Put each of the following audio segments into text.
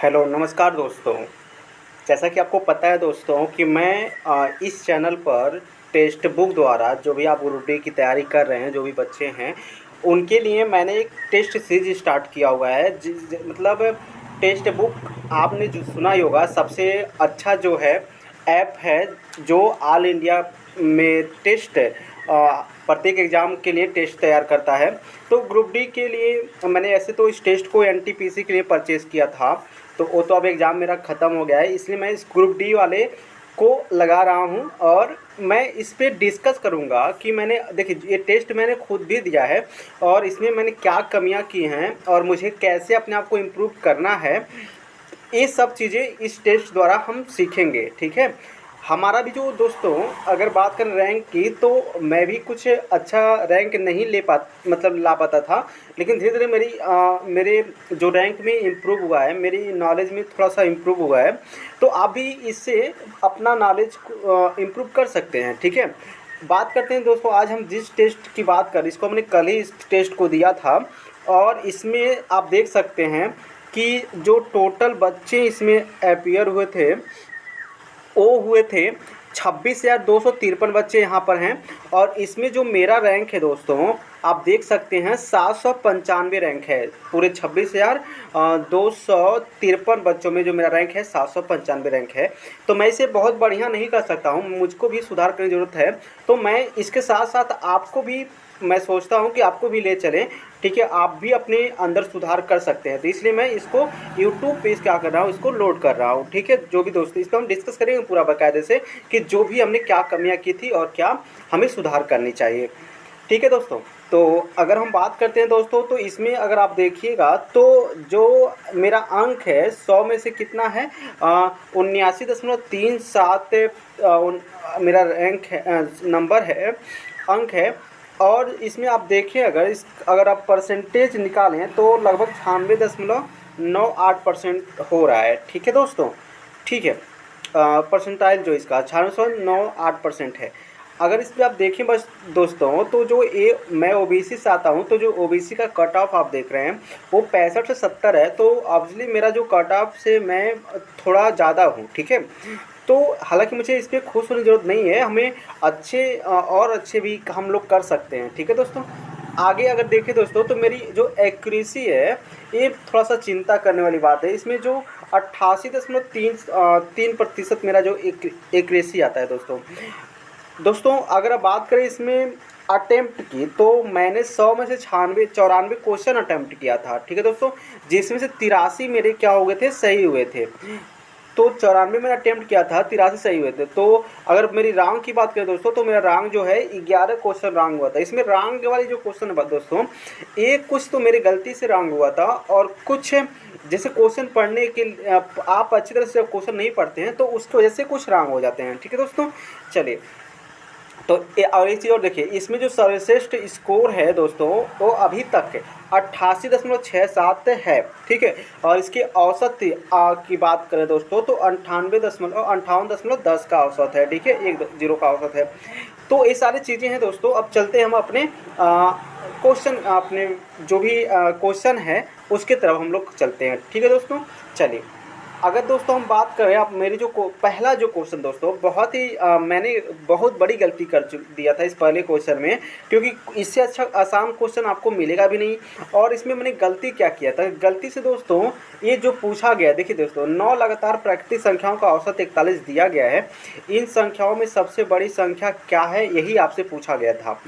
Hello, नमस्कार दोस्तों। जैसा कि आपको पता है दोस्तों कि मैं इस चैनल पर टेक्स्ट बुक द्वारा जो भी आप ग्रुप डी की तैयारी कर रहे हैं, जो भी बच्चे हैं, उनके लिए मैंने एक टेस्ट सीरीज स्टार्ट किया हुआ है। मतलब टेक्स्ट बुक आपने जो सुना ही होगा, सबसे अच्छा जो है ऐप है जो ऑल इंडिया में टेस्ट प्रत्येक एग्ज़ाम के लिए टेस्ट तैयार करता है। तो ग्रुप डी के लिए मैंने ऐसे तो इस टेस्ट को एनटीपीसी के लिए परचेज़ किया था, तो वो तो अब एग्ज़ाम मेरा ख़त्म हो गया है, इसलिए मैं इस ग्रुप डी वाले को लगा रहा हूँ। और मैं इस पे डिस्कस करूँगा कि मैंने देखिए ये टेस्ट मैंने खुद भी दिया है और इसमें मैंने क्या कमियाँ की हैं और मुझे कैसे अपने आप को इम्प्रूव करना है। ये सब चीज़ें इस टेस्ट द्वारा हम सीखेंगे, ठीक है। हमारा भी जो दोस्तों अगर बात करें रैंक की, तो मैं भी कुछ अच्छा रैंक नहीं ले पा मतलब ला पाता था, लेकिन धीरे धीरे मेरे जो रैंक में इम्प्रूव हुआ है, मेरी नॉलेज में थोड़ा सा इम्प्रूव हुआ है। तो आप भी इससे अपना नॉलेज इम्प्रूव कर सकते हैं, ठीक है। बात करते हैं दोस्तों, आज हम जिस टेस्ट की बात करें, इसको हमने कल ही इस टेस्ट को दिया था और इसमें आप देख सकते हैं कि जो टोटल बच्चे इसमें अपीयर हुए थे वो हुए थे 26,253 बच्चे यहाँ पर हैं। और इसमें जो मेरा रैंक है दोस्तों, आप देख सकते हैं 795 रैंक है। पूरे 26,253 बच्चों में जो मेरा रैंक है 795 रैंक है। तो मैं इसे बहुत बढ़िया नहीं कर सकता हूँ, मुझको भी सुधार करने की ज़रूरत है। तो मैं इसके साथ साथ आपको भी, मैं सोचता हूँ कि आपको भी ले चलें, ठीक है। आप भी अपने अंदर सुधार कर सकते हैं, तो इसलिए मैं इसको यूट्यूब पे क्या कर रहा हूँ, इसको लोड कर रहा हूँ, ठीक है। जो भी दोस्तों इस पर हम डिस्कस करेंगे पूरा बाकायदे से कि जो भी हमने क्या कमियाँ की थी और क्या हमें सुधार करनी चाहिए, ठीक है दोस्तों। तो अगर हम बात करते हैं दोस्तों, तो इसमें अगर आप देखिएगा तो जो मेरा अंक है 100 में से कितना है, 79.37 मेरा रैंक है, नंबर है, अंक है। और इसमें आप देखें, अगर आप परसेंटेज निकालें तो लगभग 96.98% हो रहा है, ठीक है दोस्तों, ठीक है। परसेंटाइल जो इसका 96.98% है। अगर इस पर आप देखें बस दोस्तों, तो जो ये मैं ओबीसी से आता हूँ, तो जो ओबीसी का कट ऑफ आप देख रहे हैं वो 65 से 70 है। तो ऑब्वियसली मेरा जो कट ऑफ से मैं थोड़ा ज़्यादा हूँ, ठीक है। तो हालांकि मुझे इस पर खुश होने की ज़रूरत नहीं है, हमें अच्छे और अच्छे भी हम लोग कर सकते हैं, ठीक है दोस्तों। आगे अगर देखें दोस्तों, तो मेरी जो एक्यूरेसी है ये थोड़ा सा चिंता करने वाली बात है। इसमें जो 88.3% मेरा जो एक्यूरेसी आता है दोस्तों अगर आप बात करें इसमें अटेम्प्ट की, तो मैंने 100 में से 94 क्वेश्चन अटेम्प्ट किया था, ठीक है दोस्तों, जिसमें से 83 मेरे क्या हो गए थे, सही हुए थे। तो 94 मैंने अटेम्प्ट किया था, 83 सही हुए थे। तो अगर मेरी रैंक की बात करें दोस्तों, तो मेरा रैंक जो है 11 क्वेश्चन रैंक हुआ था। इसमें रैंक वाली जो क्वेश्चन है दोस्तों, एक कुछ तो मेरी गलती से रैंक हुआ था और कुछ जैसे क्वेश्चन पढ़ने के आप अच्छी तरह से जब क्वेश्चन नहीं पढ़ते हैं तो उसकी वजह से कुछ रैंक हो जाते हैं, ठीक है दोस्तों। चलिए, तो और एक चीज़ और देखिए, इसमें जो सर्वश्रेष्ठ स्कोर है दोस्तों वो अभी तक 88.67 है, ठीक है। और इसकी औसत की बात करें दोस्तों, तो 58.10 का औसत है, ठीक है, 1 0 का औसत है। तो ये सारी चीज़ें हैं दोस्तों। अब चलते हैं हम अपने क्वेश्चन, अपने जो भी क्वेश्चन है उसके तरफ हम लोग चलते हैं, ठीक है दोस्तों। चलिए, अगर दोस्तों हम बात करें, आप मेरी जो पहला जो क्वेश्चन दोस्तों, बहुत ही मैंने बहुत बड़ी गलती कर दिया था इस पहले क्वेश्चन में, क्योंकि इससे अच्छा आसान क्वेश्चन आपको मिलेगा भी नहीं। और इसमें मैंने गलती क्या किया था, गलती से दोस्तों ये जो पूछा गया, देखिए दोस्तों, 9 लगातार प्राकृतिक संख्याओं का औसत 41 दिया गया है। इन संख्याओं में सबसे बड़ी संख्या क्या है, यही आपसे पूछा गया था।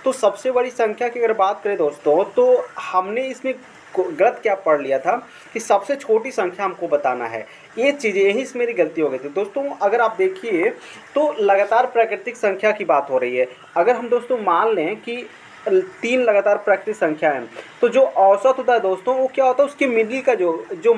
तो सबसे बड़ी संख्या की अगर बात करें दोस्तों, तो हमने इसमें गलत क्या पढ़ लिया था कि सबसे छोटी संख्या हमको बताना है। ये चीज़ें यही से मेरी गलती हो गई थी दोस्तों। अगर आप देखिए तो लगातार प्राकृतिक संख्या की बात हो रही है। अगर हम दोस्तों मान लें कि 3 लगातार प्राकृतिक संख्या है, तो जो औसत होता है दोस्तों वो क्या होता है, उसके मिडिल का जो जो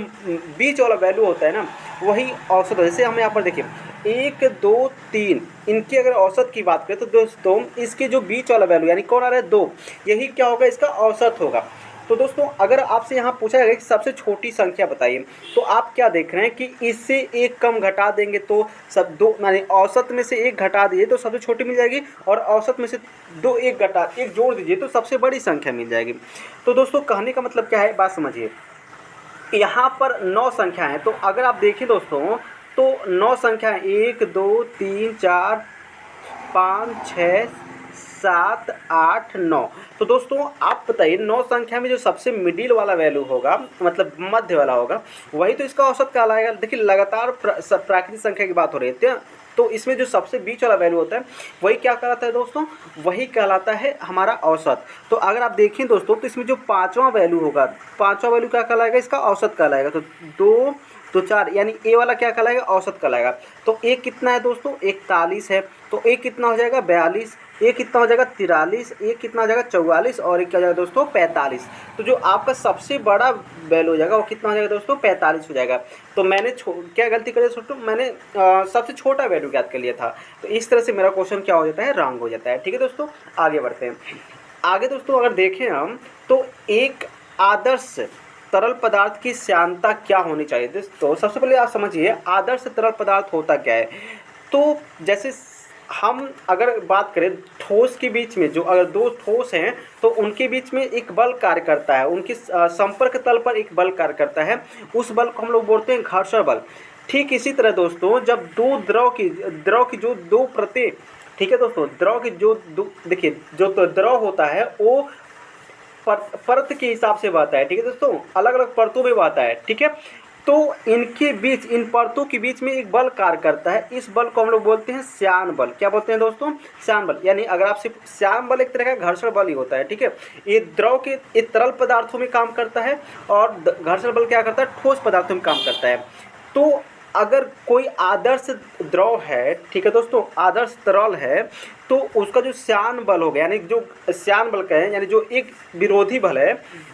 बीच वाला वैल्यू होता है ना, वही औसत है। जैसे हम यहाँ पर देखिए 1 2 3, इनकी अगर औसत की बात करें तो दोस्तों इसके जो बीच वाला वैल्यू यानी कौन आ रहा है, 2, यही क्या होगा, इसका औसत होगा। तो दोस्तों अगर आपसे यहाँ पूछा जाएगा कि सबसे छोटी संख्या बताइए, तो आप क्या देख रहे हैं कि इससे एक कम घटा देंगे तो सब दो, माने औसत में से एक घटा दिए तो सबसे छोटी मिल जाएगी, और औसत में से एक जोड़ दीजिए तो सबसे बड़ी संख्या मिल जाएगी। तो दोस्तों कहने का मतलब क्या है, बात समझिए। यहाँ पर 9 संख्या हैं। तो अगर आप देखें दोस्तों तो 9 संख्या है, 1 2 3 4 5 6 7 8 9। तो दोस्तों आप बताइए 9 संख्या में जो सबसे मिडिल वाला वैल्यू होगा, मतलब मध्य वाला होगा, वही तो इसका औसत कहलाएगा। देखिए लगातार प्राकृतिक संख्या की बात हो रही है, तो इसमें जो सबसे बीच वाला वैल्यू होता है वही क्या कहलाता है दोस्तों, वही कहलाता है हमारा औसत। तो अगर आप देखें दोस्तों तो इसमें जो पाँचवा वैल्यू होगा, पाँचवा वैल्यू क्या कहलाएगा, इसका औसत कहलाएगा। तो 2 तो 4 यानी ए वाला क्या कहलाएगा, औसत कहलाएगा। तो ए कितना है दोस्तों, 41 है। तो ए कितना हो जाएगा, 42। ए कितना हो जाएगा, 43। ए कितना हो जाएगा, 44। और एक क्या हो जाएगा दोस्तों, 45। तो जो आपका सबसे बड़ा वैल्यू हो जाएगा वो कितना हो जाएगा दोस्तों, 45 हो जाएगा। तो मैंने क्या गलती कर दी दोस्तों, मैंने सबसे छोटा वैल्यू ज्ञात कर लिया था। तो इस तरह से मेरा क्वेश्चन क्या हो जाता है, रॉन्ग हो जाता है। ठीक है दोस्तों, आगे बढ़ते हैं। आगे दोस्तों अगर देखें हम तो एक आदर्श तरल पदार्थ की श्यानता क्या होनी चाहिए दोस्तों। सबसे पहले आप समझिए आदर्श तरल पदार्थ होता क्या है। तो जैसे हम अगर बात करें ठोस के बीच में, जो अगर दो ठोस हैं तो उनके बीच में एक बल कार्य करता है, उनकी संपर्क तल पर एक बल कार्य करता है, उस बल को हम लोग बोलते हैं घर्षण बल। ठीक इसी तरह दोस्तों जब दो द्रव की जो दो परतें, ठीक है दोस्तों, द्रव की जो देखिए जो तो द्रव होता है वो परत के हिसाब से बहता है। ठीक है दोस्तों, अलग अलग परतों में बहता है। ठीक है, तो इनके बीच, इन परतों के बीच में एक बल कार्य करता है, इस बल को हम लोग बोलते हैं श्यान बल। क्या बोलते हैं दोस्तों, श्यान बल। यानी अगर आप सिर्फ श्यान बल एक तरह का घर्षण बल ही होता है। ठीक है, ये द्रव के ये तरल पदार्थों में काम करता है और घर्षण बल क्या करता है, ठोस पदार्थों में काम करता है। तो अगर कोई आदर्श द्रव है, ठीक है दोस्तों, आदर्श तरल है, तो उसका जो श्यान बल हो गया, यानी जो श्यान बल कहें, यानी जो एक विरोधी बल है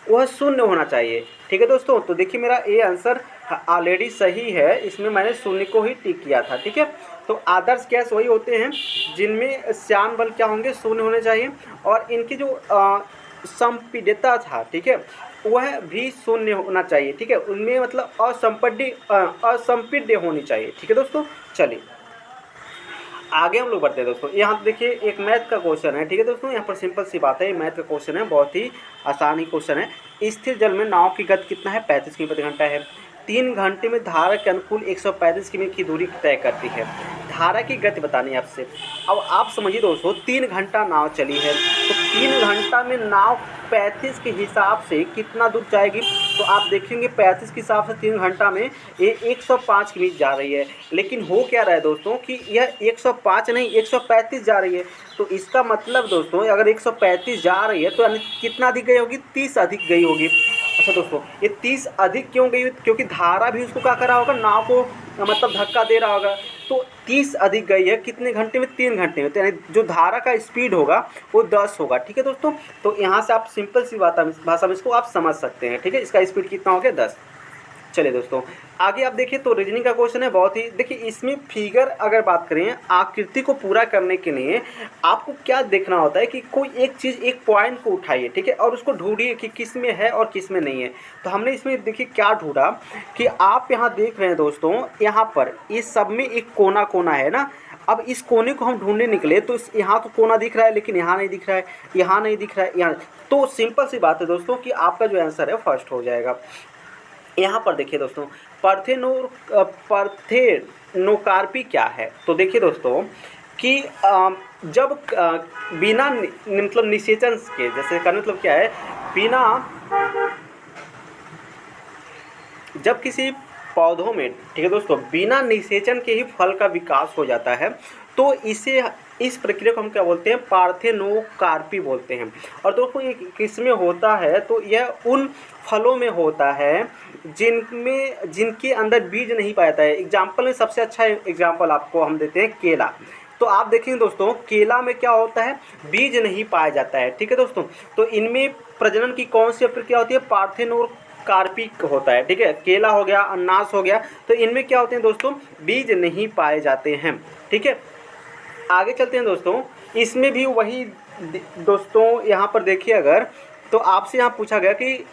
वह शून्य होना चाहिए। ठीक है दोस्तों, तो देखिए मेरा ये आंसर ऑलरेडी सही है, इसमें मैंने शून्य को ही टिक किया था। ठीक है, तो आदर्श गैस वही होते हैं जिनमें श्यान बल क्या होंगे, शून्य होने चाहिए, और इनकी जो संपीड्यता था, ठीक है, वह भी शून्य होना चाहिए। ठीक है, उनमें मतलब असंपीड्य होनी चाहिए। ठीक है दोस्तों, चलिए आगे हम लोग बढ़ते हैं दोस्तों। यहाँ देखिए एक मैथ का क्वेश्चन है। ठीक है दोस्तों, यहाँ पर सिंपल सी बात है, ये मैथ का क्वेश्चन है, बहुत ही आसान ही क्वेश्चन है। स्थिर जल में नाव की गति कितना है, 35 किमी प्रति घंटा है। 3 घंटे में धारा के अनुकूल 135 किमी की दूरी तय करती है। धारा की गति बतानी है आपसे। अब आप समझिए दोस्तों, 3 घंटा नाव चली है, तो 3 घंटा में नाव 35 के हिसाब से कितना दूर जाएगी। तो आप देखेंगे 35 के हिसाब से 3 घंटा में ये 105 किमी जा रही है। लेकिन हो क्या रहा है दोस्तों कि यह 105 नहीं 135 जा रही है। तो इसका मतलब दोस्तों अगर 135 जा रही है तो यानी कितना अधिक गई होगी, 30 अधिक गई होगी। अच्छा दोस्तों, ये 30 अधिक क्यों गई, क्योंकि धारा भी उसको क्या कर रहा होगा, नाव को मतलब धक्का दे रहा होगा। तो 30 अधिक गई है कितने घंटे में, 3 घंटे में। तो यानी जो धारा का स्पीड होगा वो 10 होगा। ठीक है दोस्तों, तो यहाँ से आप सिंपल सी भाषा में इसको आप समझ सकते हैं। ठीक है, इसका स्पीड कितना हो गया, 10। चलिए दोस्तों आगे आप देखिए तो रीजनिंग का क्वेश्चन है, बहुत ही देखिए इसमें फिगर अगर बात करें आकृति को पूरा करने के लिए आपको क्या देखना होता है कि कोई एक चीज़, एक पॉइंट को उठाइए, ठीक है, और उसको ढूंढिए कि किस में है और किस में नहीं है। तो हमने इसमें देखिए क्या ढूंढा कि आप यहाँ देख रहे हैं दोस्तों, यहाँ पर इस सब में एक कोना कोना है ना। अब इस कोने को हम ढूंढने निकले तो इस यहाँ तो कोना दिख रहा है, लेकिन यहाँ नहीं दिख रहा है, यहाँ नहीं दिख रहा है, यहाँ। तो सिंपल सी बात है दोस्तों कि आपका जो आंसर है फर्स्ट हो जाएगा। यहाँ पर देखिए दोस्तों पार्थेनोकार्पी क्या है। तो देखिए दोस्तों कि जब बिना मतलब निषेचन के, जैसे का मतलब क्या है, बिना जब किसी पौधों में, ठीक है दोस्तों, बिना निषेचन के ही फल का विकास हो जाता है, तो इस प्रक्रिया को हम क्या बोलते हैं, पार्थेनोकार्पी बोलते हैं। और दोस्तों ये किसमें होता है, तो यह उन फलों में होता है जिनके अंदर बीज नहीं पाया जाता है। एग्जाम्पल में सबसे अच्छा एग्जाम्पल आपको हम देते हैं केला। तो आप देखेंगे दोस्तों केला में क्या होता है, बीज नहीं पाया जाता है। ठीक है दोस्तों, तो इनमें प्रजनन की कौन सी प्रक्रिया होती है, पार्थेनोकार्पिक होता है। ठीक है, केला हो गया, अनानास हो गया, तो इनमें क्या होते हैं दोस्तों, बीज नहीं पाए जाते हैं। ठीक है, आगे चलते हैं दोस्तों। इसमें भी वही दोस्तों, यहाँ पर देखिए अगर तो आपसे यहाँ पूछा गया कि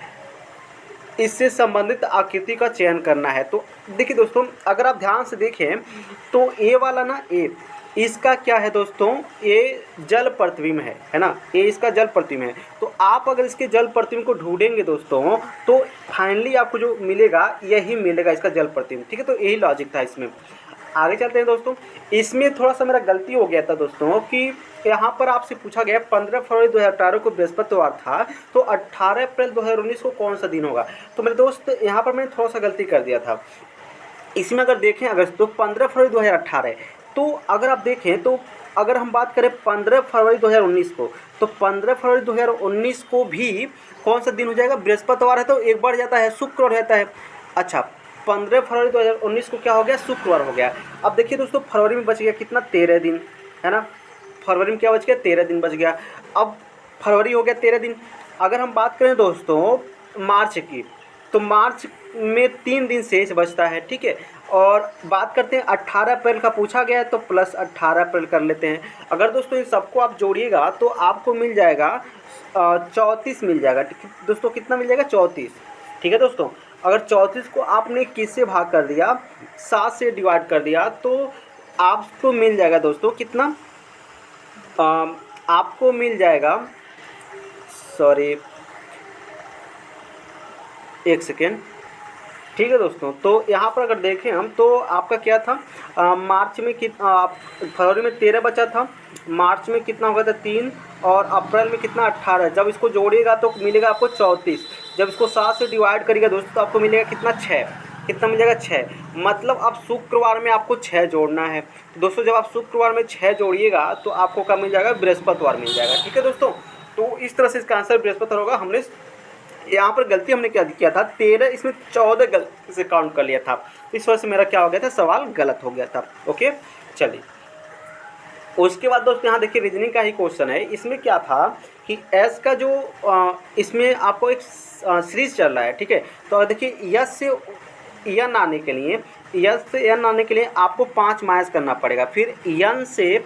इससे संबंधित आकृति का चयन करना है। तो देखिए दोस्तों अगर आप ध्यान से देखें तो ए वाला ना, इसका क्या है दोस्तों, ये जल प्रतिबिंब है ना, ये इसका जल प्रतिबिंब है। तो आप अगर इसके जल प्रतिबिंब को ढूंढेंगे दोस्तों तो फाइनली आपको जो मिलेगा यही मिलेगा, इसका जल प्रतिबिंब। ठीक है, तो यही लॉजिक था इसमें। आगे चलते हैं दोस्तों। इसमें थोड़ा सा मेरा गलती हो गया था दोस्तों कि यहाँ पर आपसे पूछा गया 15 फरवरी 2018 को बृहस्पतिवार था, तो 18 अप्रैल 2019 को कौन सा दिन होगा। तो मेरे दोस्त यहाँ पर मैंने थोड़ा सा गलती कर दिया था। इसमें अगर देखें अगस्त, तो 15 फरवरी 2018, तो अगर आप देखें तो अगर हम बात करें 15 फरवरी 2019 को, तो 15 फरवरी 2019 को भी कौन सा दिन हो जाएगा, बृहस्पतिवार है, तो एक बढ़ जाता है, शुक्र रहता है। अच्छा, 15 फरवरी 2019 को क्या हो गया, शुक्रवार हो गया। अब देखिए दोस्तों, फरवरी में बच गया कितना, 13 दिन, है ना। फरवरी में क्या बच गया, 13 दिन बच गया। अब फरवरी हो गया 13 दिन। अगर हम बात करें दोस्तों मार्च की, तो मार्च में 3 दिन शेष बचता है। ठीक है, और बात करते हैं 18 अप्रैल का पूछा गया है, तो प्लस 18 अप्रैल कर लेते हैं। अगर दोस्तों इन सबको आप जोड़िएगा तो आपको मिल जाएगा 34 मिल जाएगा। ठीक है दोस्तों, कितना मिल जाएगा, 34। ठीक है दोस्तों, अगर 34 को आपने किससे भाग कर दिया, 7 से डिवाइड कर दिया, तो आपको मिल जाएगा दोस्तों कितना, आपको मिल जाएगा, सॉरी एक सेकेंड। ठीक है दोस्तों, तो यहाँ पर अगर देखें हम तो आपका क्या था, मार्च में फरवरी में 13 बचा था, मार्च में कितना हो गया था 3, और अप्रैल में कितना 18। जब इसको जोड़िएगा तो मिलेगा आपको 34। जब इसको 7 से डिवाइड करिएगा दोस्तों तो आपको मिलेगा कितना, 6। कितना मिल जाएगा, 6। मतलब अब शुक्रवार में आपको 6 जोड़ना है। तो दोस्तों जब आप शुक्रवार में 6 जोड़िएगा तो आपको क्या मिल जाएगा, बृहस्पतिवार मिल जाएगा। ठीक है दोस्तों, तो इस तरह से इसका आंसर बृहस्पतिवार होगा। हमने यहाँ पर गलती हमने क्या किया था, 13, इसमें 14 गलती से काउंट कर लिया था, इस वजह से मेरा क्या हो गया था, सवाल गलत हो गया था। ओके, चलिए उसके बाद दोस्तों यहाँ देखिए रीजनिंग का ही क्वेश्चन है। इसमें क्या था कि एस का जो इसमें आपको एक सीरीज चल रहा है। ठीक है, तो देखिए यस से एन आने के लिए, यस से एन आने के लिए आपको 5 माइनस करना पड़ेगा, फिर एन से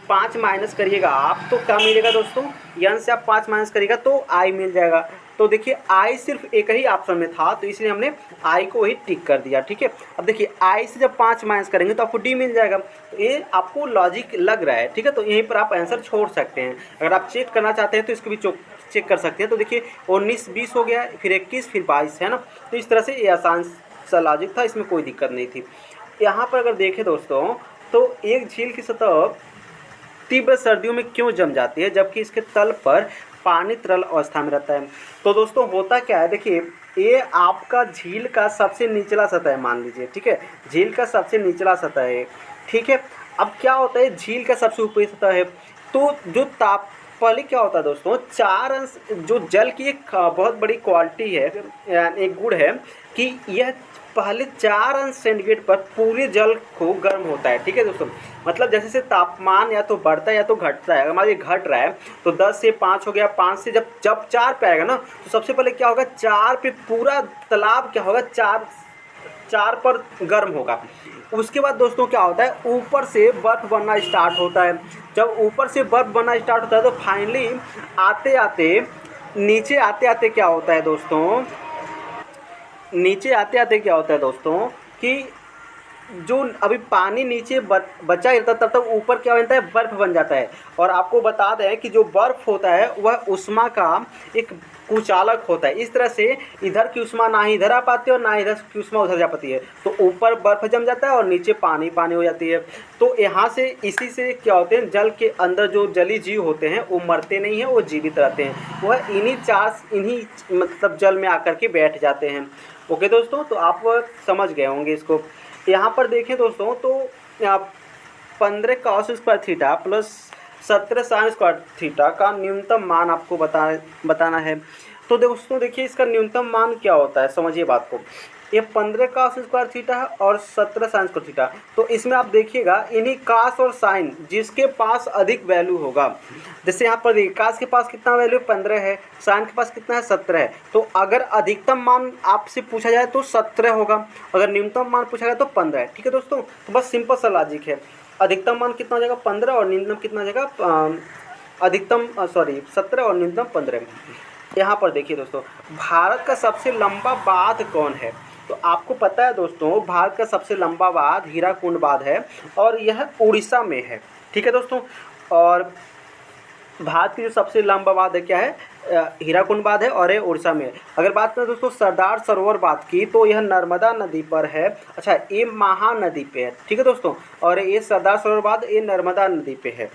5 माइनस करिएगा आप तो क्या मिलेगा दोस्तों, एन से आप 5 माइनस करिएगा तो आई मिल जाएगा। तो देखिए आई सिर्फ एक ही ऑप्शन में था, तो इसलिए हमने आई को वही टिक कर दिया। ठीक है, अब देखिए आई से जब 5 माइनस करेंगे तो आपको डी मिल जाएगा। तो ये आपको लॉजिक लग रहा है। ठीक है, तो यहीं पर आप आंसर छोड़ सकते हैं। अगर आप चेक करना चाहते हैं तो इसको भी चेक कर सकते हैं। तो देखिए 19 20 हो गया, फिर 21, फिर 22, है ना। तो इस तरह से ये आसान सा लॉजिक था, इसमें कोई दिक्कत नहीं थी। यहाँ पर अगर देखें दोस्तों तो एक झील की सतह तीव्र सर्दियों में क्यों जम जाती है जबकि इसके तल पर पानी तरल अवस्था में रहता है। तो दोस्तों होता क्या है, देखिए ये आपका झील का सबसे निचला सतह है, मान लीजिए। ठीक है, झील का सबसे निचला सतह है। ठीक है, अब क्या होता है, झील का सबसे ऊपरी सतह है, तो जो ताप पहले क्या होता है दोस्तों, 4 अंश, जो जल की एक बहुत बड़ी क्वालिटी है, एक गुण है कि यह पहले 4 अंश सेंटीग्रेड पर पूरे जल को गर्म होता है। ठीक है दोस्तों, मतलब जैसे से तापमान या तो बढ़ता है या तो घटता है। अगर मान लीजिए घट रहा है तो 10 से 5 हो गया, 5 से जब 4 पे आएगा ना, तो सबसे पहले क्या होगा, 4 पे पूरा तालाब क्या होगा, 4 पर गर्म होगा। उसके बाद दोस्तों क्या होता है, ऊपर से बर्फ़ बनना स्टार्ट होता है। जब ऊपर से बर्फ़ बनना स्टार्ट होता है तो फाइनली आते आते नीचे आते आते क्या होता है दोस्तों, नीचे आते आते क्या होता है दोस्तों कि जो अभी पानी नीचे बचा रहता है तब तक ऊपर क्या बनता है, बर्फ़ बन जाता है। और आपको बता दें कि जो बर्फ़ होता है वह उष्मा का एक कुचालक होता है। इस तरह से इधर की उष्मा ना ही इधर आ पाती है और ना इधर की उष्मा उधर जा पाती है। तो ऊपर बर्फ़ जम जाता है और नीचे पानी पानी हो जाती है। तो यहाँ से इसी से क्या होते हैं, जल के अंदर जो जलीय जीव होते हैं वो मरते नहीं हैं, वो जीवित रहते हैं। वह इन्हीं मतलब जल में आकर के बैठ जाते हैं। ओके दोस्तों, तो आप समझ गए होंगे इसको। यहाँ पर देखें दोस्तों तो 15 cos square theta plus 17 sine square theta का न्यूनतम मान आपको बताना है। तो दोस्तों देखिए इसका न्यूनतम मान क्या होता है, समझिए बात को। ये 15 cos स्क्वायर थीटा है और 17 साइन स्क्वायर थीटा। तो इसमें आप देखिएगा इन्हीं cos और साइन जिसके पास अधिक वैल्यू होगा, जैसे यहाँ पर देखिए cos के पास कितना वैल्यू 15 है, साइन के पास कितना है 17 है। तो अगर अधिकतम मान आपसे पूछा जाए तो 17 होगा, अगर न्यूनतम मान पूछा जाए तो 15 है। ठीक है दोस्तों, तो बस सिंपल सा लॉजिक है। अधिकतम मान कितना हो जाएगा 15 और न्यूनतम कितना हो जाएगा, अधिकतम 17 और न्यूनतम 15। यहाँ पर देखिए दोस्तों, भारत का सबसे लंबा बांध कौन है। तो आपको पता है दोस्तों, भारत का सबसे लंबा बांध हीराकुंड बांध है और यह उड़ीसा में है। ठीक है दोस्तों। और भारत की जो सबसे लंबा बांध है क्या है, हीराकुंड बांध है और ये उड़ीसा में है। अगर बात करें दोस्तों सरदार सरोवर बांध की, तो यह नर्मदा नदी पर है। अच्छा, ये महानदी पे है, ठीक है दोस्तों। और ये सरदार सरोवर बांध ये नर्मदा नदी पे है,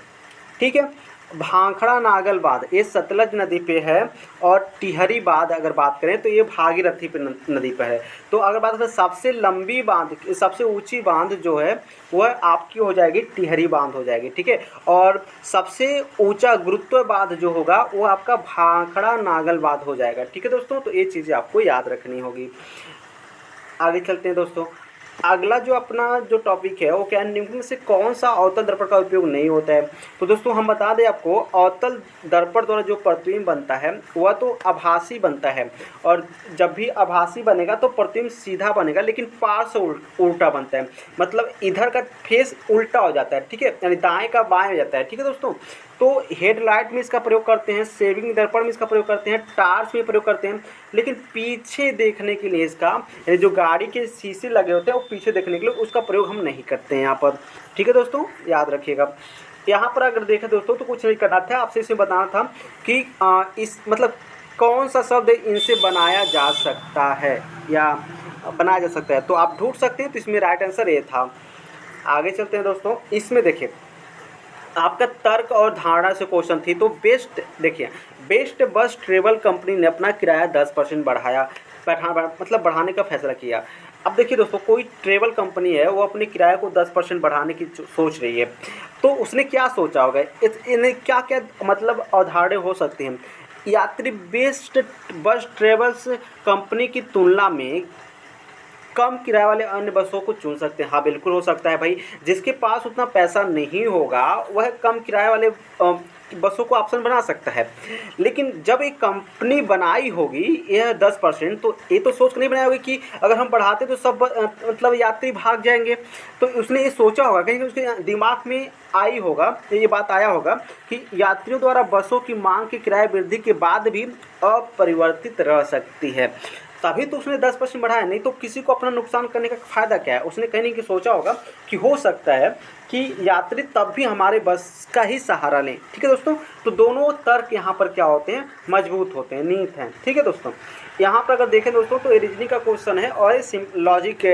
ठीक है। भाखड़ा नागल बांध ये सतलज नदी पे है। और टिहरी बांध अगर बात करें तो ये भागीरथी पे नदी पे है। तो अगर बात करें सबसे लंबी बांध, सबसे ऊंची बांध जो है वह आपकी हो जाएगी टिहरी बांध हो जाएगी, ठीक है। और सबसे ऊंचा गुरुत्व बांध जो होगा वो आपका भाखड़ा नागल बांध हो जाएगा, ठीक है दोस्तों। तो ये चीज़ें आपको याद रखनी होगी। आगे चलते हैं दोस्तों। अगला जो अपना जो टॉपिक है वो क्या है, निम्न में से कौन सा अवतल दर्पण का उपयोग नहीं होता है। तो दोस्तों हम बता दें आपको, अवतल दर्पण द्वारा जो प्रतिबिंब बनता है वह तो आभासी बनता है। और जब भी आभासी बनेगा तो प्रतिबिंब सीधा बनेगा, लेकिन पार्श्व उल्टा बनता है। मतलब इधर का फेस उल्टा हो जाता है, ठीक है, यानी दाएं का बाएं हो जाता है, ठीक है दोस्तों। तो हेडलाइट में इसका प्रयोग करते हैं, सेविंग दर्पण में इसका प्रयोग करते हैं, टार्च में प्रयोग करते हैं। लेकिन पीछे देखने के लिए इसका, यानी जो गाड़ी के शीशे लगे होते हैं वो पीछे देखने के लिए उसका प्रयोग हम नहीं करते हैं यहाँ पर, ठीक है दोस्तों, याद रखिएगा। यहाँ पर अगर देखें दोस्तों तो कुछ नहीं करना था, आपसे इसे बताना था कि इस मतलब कौन सा शब्द इनसे बनाया जा सकता है या बनाया जा सकता है, तो आप ढूंढ सकते हैं। तो इसमें राइट आंसर ये था। आगे चलते हैं दोस्तों। इसमें देखिए आपका तर्क और धारणा से क्वेश्चन थी। तो बेस्ट देखिए, बेस्ट बस ट्रेवल कंपनी ने अपना किराया 10% मतलब बढ़ाने का फैसला किया। अब देखिए दोस्तों, कोई ट्रेवल कंपनी है वो अपने किराए को 10% बढ़ाने की सोच रही है, तो उसने क्या सोचा होगा, इन्हें क्या क्या मतलब अवधारणाएं हो सकती हैं। यात्री बेस्ट बस ट्रेवल्स कंपनी की तुलना में कम किराए वाले अन्य बसों को चुन सकते हैं। हाँ बिल्कुल हो सकता है भाई, जिसके पास उतना पैसा नहीं होगा वह कम किराए वाले बसों को ऑप्शन बना सकता है। लेकिन जब एक कंपनी बनाई होगी यह 10%, तो ये तो सोच कर नहीं बनाई होगी कि अगर हम बढ़ाते तो सब मतलब यात्री भाग जाएंगे। तो उसने ये सोचा होगा, कहीं उसके दिमाग में आई होगा, ये बात आया होगा कि यात्रियों द्वारा बसों की मांग के किराए वृद्धि के बाद भी अपरिवर्तित रह सकती है, तभी तो उसने 10% बढ़ाया। नहीं तो किसी को अपना नुकसान करने का फ़ायदा क्या है। उसने कहीं नहीं कि सोचा होगा कि हो सकता है कि यात्री तब भी हमारे बस का ही सहारा लें, ठीक है दोस्तों। तो दोनों तर्क यहाँ पर क्या होते हैं, मजबूत होते हैं, नीत हैं, ठीक है दोस्तों। यहाँ पर अगर देखें दोस्तों तो ये रीजनिंग का क्वेश्चन है और ये लॉजिक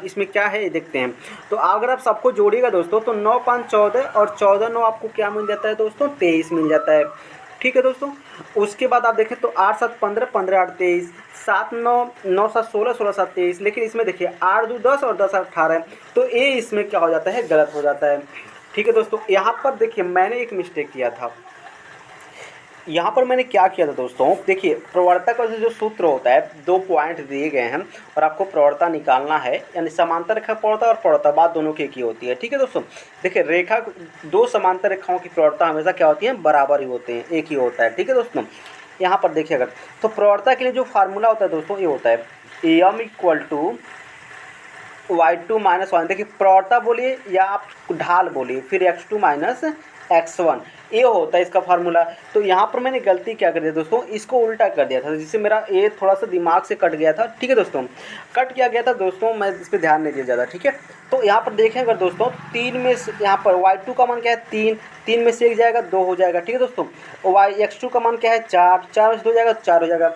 इसमें क्या है ये देखते हैं। तो अगर आप सबको जोड़िएगा दोस्तों तो 9 5 14 और 14 9 आपको क्या मिल जाता है दोस्तों, 23 मिल जाता है, ठीक है दोस्तों। उसके बाद आप देखें तो 8 7 15, 15 8 23, 7 9 9 7 16, 16 7 23। लेकिन इसमें देखिए 8 2 10 और 10 8 18, तो ये इसमें क्या हो जाता है, गलत हो जाता है, ठीक है दोस्तों। यहाँ पर देखिए मैंने एक मिस्टेक किया था। यहाँ पर मैंने क्या किया था दोस्तों, देखिए प्रवणता का जो सूत्र होता है, 2 पॉइंट दिए गए हैं और आपको प्रवणता निकालना है, यानी समांतर रेखा प्रवणता और प्रवणता बात दोनों की एक ही होती है, ठीक है दोस्तों। देखिए रेखा, 2 समांतर रेखाओं की प्रवणता हमेशा क्या होती है, बराबर ही होते हैं, एक ही होता है, ठीक है दोस्तों। यहाँ पर देखिए अगर तो प्रवणता के लिए जो फार्मूला होता है दोस्तों ये होता है m = y2 - 1। देखिए प्रवणता बोलिए या आप ढाल बोलिए, फिर x2 - x1, ये होता है इसका फार्मूला। तो यहाँ पर मैंने गलती क्या कर दिया दोस्तों, इसको उल्टा कर दिया था, जिससे मेरा ये थोड़ा सा दिमाग से कट गया था, ठीक है दोस्तों। कट किया गया था दोस्तों, मैं इस पर ध्यान नहीं दिया ज़्यादा, ठीक है। तो यहाँ पर देखें अगर दोस्तों 3 में से यहाँ पर y2 का मान क्या है, 3, 3 में से 1 जाएगा 2 हो जाएगा, ठीक है दोस्तों। x2 का मान क्या है, 4, 4 में से 2 जाएगा 4 हो जाएगा,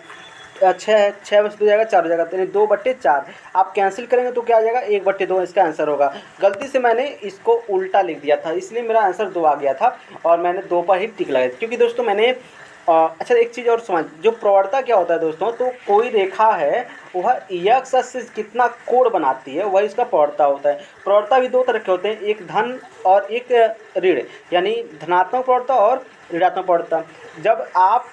6 है, 6 में से 2 जाएगा 4 हो जाएगा, यानी 2/4। आप कैंसिल करेंगे तो क्या आ जाएगा, 1/2 इसका आंसर होगा। गलती से मैंने इसको उल्टा लिख दिया था, इसलिए मेरा आंसर 2 आ गया था और मैंने 2 पर ही टिक लगाया, क्योंकि दोस्तों मैंने अच्छा एक चीज़ और समझ, जो प्रवणता क्या होता है दोस्तों, तो कोई रेखा है वह x अक्ष से कितना कोण बनाती है वह इसका प्रवणता होता है। प्रवणता भी 2 तरह के होते हैं, एक धन और एक ऋण, यानी धनात्मक प्रवणता और ऋणात्मक प्रवणता। जब आप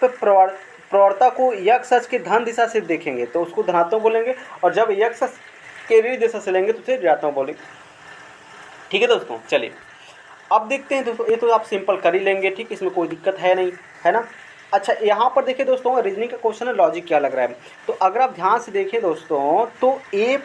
प्रवणता को x अक्ष की धन दिशा से देखेंगे तो उसको धनात्मक बोलेंगे, और जब x अक्ष के ऋण दिशा से लेंगे तो उसे ऋणात्मक बोलेंगे, ठीक है दोस्तों। चलिए अब देखते हैं दोस्तों, ये तो आप सिंपल कर ही लेंगे, ठीक, इसमें कोई दिक्कत है नहीं, है ना। अच्छा यहाँ पर देखिए दोस्तों, रीजनिंग का क्वेश्चन है, लॉजिक क्या लग रहा है। तो अगर आप ध्यान से देखें दोस्तों तो ये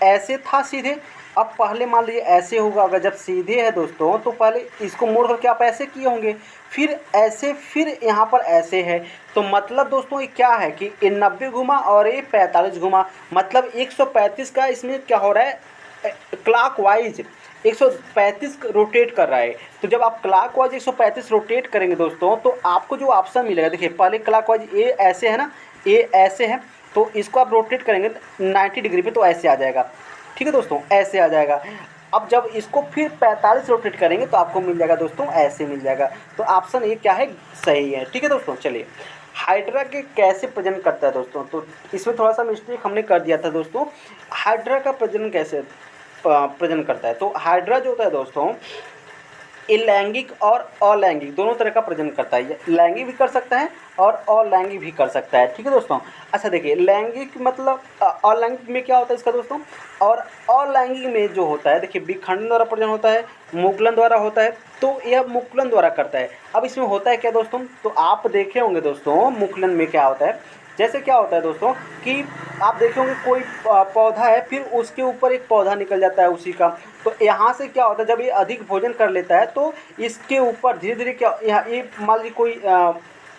ऐसे था सीधे, अब पहले मान लीजिए ऐसे होगा, अगर जब सीधे है दोस्तों तो पहले इसको मोड़ करके आप ऐसे किए होंगे, फिर ऐसे, फिर यहाँ पर ऐसे है। तो मतलब दोस्तों ये क्या है कि ये 90 घुमा और ये 45 घुमा, मतलब 135 का इसमें क्या हो रहा है, क्लॉकवाइज 135 रोटेट कर रहा है। तो जब आप क्लॉकवाइज 135 रोटेट करेंगे दोस्तों, तो आपको जो ऑप्शन मिलेगा, देखिए पहले क्लॉकवाइज ए ऐसे है ना, ए ऐसे है, तो इसको आप रोटेट करेंगे 90 डिग्री पे तो ऐसे आ जाएगा। ठीक है दोस्तों, ऐसे आ जाएगा। अब जब इसको फिर 45 रोटेट करेंगे तो आपको मिल जाएगा दोस्तों, ऐसे मिल जाएगा। तो ऑप्शन ए क्या है, सही है। ठीक है दोस्तों, चलिए हाइड्रा के कैसे प्रजनन करता है दोस्तों, तो इसमें थोड़ा सा मिस्टेक हमने कर दिया था दोस्तों। हाइड्रा का प्रजनन कैसे प्रजनन करता है, तो हाइड्रा जो होता है दोस्तों, ये लैंगिक और अलैंगिक दोनों तरह का प्रजनन करता है। ये लैंगिक भी कर सकता है और अलैंगिक भी कर सकता है। ठीक है दोस्तों। अच्छा देखिए, लैंगिक मतलब अलैंगिक में क्या होता है इसका दोस्तों, और अलैंगिक में जो होता है, देखिए विखंडन द्वारा प्रजनन होता है, मुकुलन द्वारा होता है। तो यह मुकुलन द्वारा करता है। अब इसमें होता है क्या दोस्तों, तो आप देखे होंगे दोस्तों मुकुलन में क्या होता है। जैसे क्या होता है दोस्तों कि आप देखे होंगे कोई पौधा है, फिर उसके ऊपर एक पौधा निकल जाता है उसी का। तो यहाँ से क्या होता है, जब ये अधिक भोजन कर लेता है तो इसके ऊपर धीरे धीरे क्या, यहाँ ये मान लीजिए कोई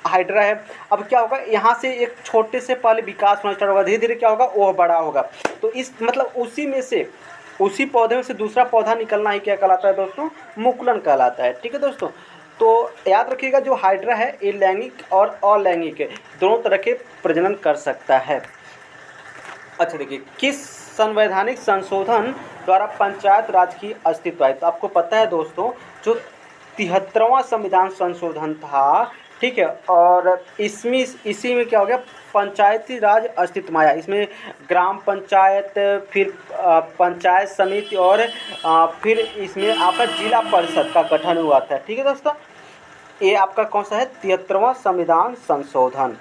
हाइड्रा है, अब क्या होगा, यहाँ से एक छोटे से पहले विकास होना स्टार्ट होगा, धीरे धीरे क्या होगा, वो बड़ा होगा। तो इस मतलब उसी में से, उसी पौधे में से दूसरा पौधा निकलना ही क्या कहलाता है दोस्तों, मुकुलन कहलाता है। ठीक है दोस्तों। तो याद रखिएगा, जो हाइड्रा है ये लैंगिक और अलैंगिक दोनों तरह के प्रजनन कर सकता है। अच्छा देखिए, किस संवैधानिक संशोधन द्वारा पंचायत राज की अस्तित्व है, तो आपको पता है दोस्तों, जो 73वां संविधान संशोधन था, ठीक है, और इसमें इसी में क्या हो गया, पंचायती राज अस्तित्व में आया। इसमें ग्राम पंचायत, फिर पंचायत समिति और फिर इसमें आपका जिला परिषद का गठन हुआ था। ठीक है दोस्तों, ये आपका कौन सा है, 73वां संविधान संशोधन।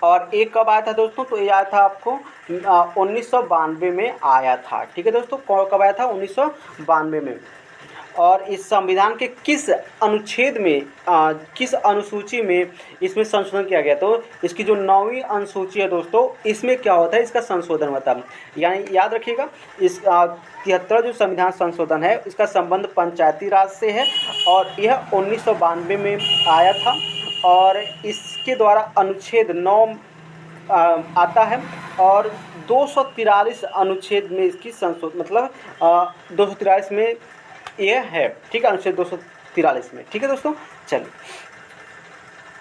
और ये कब आया था दोस्तों, तो ये आया था आपको 1992 में आया था। ठीक है दोस्तों, कब आया था, 1992 में। और इस संविधान के किस अनुच्छेद में, किस अनुसूची में इसमें संशोधन किया गया, तो इसकी जो 9वीं अनुसूची है दोस्तों, इसमें क्या होता है, इसका संशोधन होता है। यानी याद रखिएगा, इस 73 जो संविधान संशोधन है, इसका संबंध पंचायती राज से है और यह 1992 में आया था। और इसके द्वारा अनुच्छेद 9 आता है और 243 अनुच्छेद में इसकी संशोधन, मतलब 243 में ये है। ठीक है, अनुच्छेद 243 में। ठीक है दोस्तों, चलिए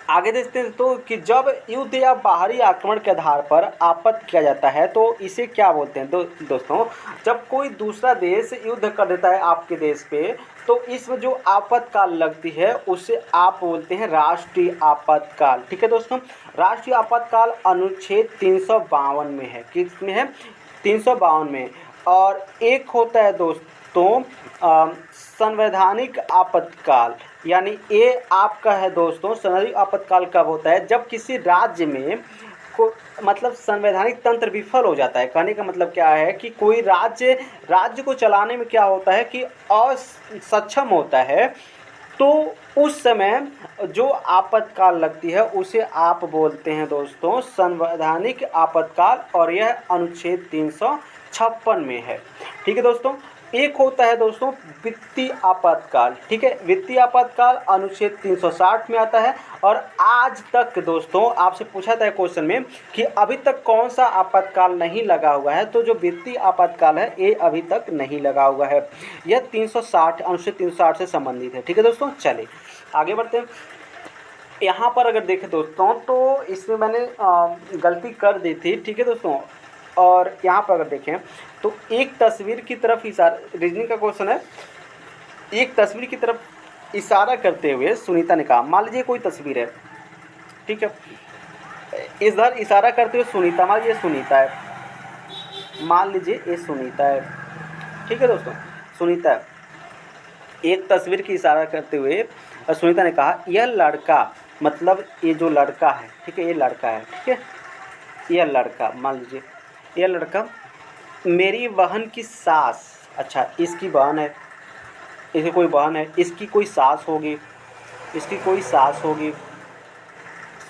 आगे देखते हैं तो, कि जब युद्ध या बाहरी आक्रमण के आधार पर आपत्ति किया जाता है तो इसे क्या बोलते हैं, दोस्तों, जब कोई दूसरा देश युद्ध कर देता है आपके देश पे, तो इसमें जो आपातकाल लगती है उसे आप बोलते हैं राष्ट्रीय आपातकाल। ठीक है दोस्तों, राष्ट्रीय आपातकाल अनुच्छेद 352 में है। किस में है, 352 में। और एक होता है दोस्तों संवैधानिक आपातकाल, यानी ये आपका है दोस्तों, संवैधानिक आपातकाल कब होता है, जब किसी राज्य में को मतलब संवैधानिक तंत्र विफल हो जाता है। कहने का मतलब क्या है कि कोई राज्य को चलाने में क्या होता है कि असक्षम होता है, तो उस समय जो आपातकाल लगती है उसे आप बोलते हैं दोस्तों संवैधानिक आपातकाल, और यह अनुच्छेद 356 में है। ठीक है दोस्तों, एक होता है दोस्तों वित्तीय आपातकाल। ठीक है, वित्तीय आपातकाल अनुच्छेद 360 में आता है। और आज तक दोस्तों आपसे पूछा था क्वेश्चन में कि अभी तक कौन सा आपातकाल नहीं लगा हुआ है, तो जो वित्तीय आपातकाल है ये अभी तक नहीं लगा हुआ है। यह 360 अनुच्छेद 360 से संबंधित है। ठीक है दोस्तों, चलिए आगे बढ़ते हैं। यहाँ पर अगर देखें दोस्तों, तो इसमें मैंने गलती कर दी थी। ठीक है दोस्तों, और यहाँ पर अगर देखें तो एक तस्वीर की तरफ इशारा, रीजनिंग का क्वेश्चन है, एक तस्वीर की तरफ इशारा करते हुए सुनीता ने कहा, मान लीजिए कोई तस्वीर है, ठीक है, इधर इशारा करते हुए सुनीता, मान लीजिए सुनीता है, मान लीजिए ये सुनीता है। ठीक है दोस्तों, सुनीता है, एक तस्वीर की इशारा करते हुए सुनीता ने कहा, यह लड़का, मतलब ये जो लड़का है, ठीक है, ये लड़का है, ठीक है, यह लड़का, मान लीजिए यह लड़का मेरी बहन की सास, अच्छा इसकी बहन है, इसकी कोई बहन है, इसकी कोई सास होगी, इसकी कोई सास होगी,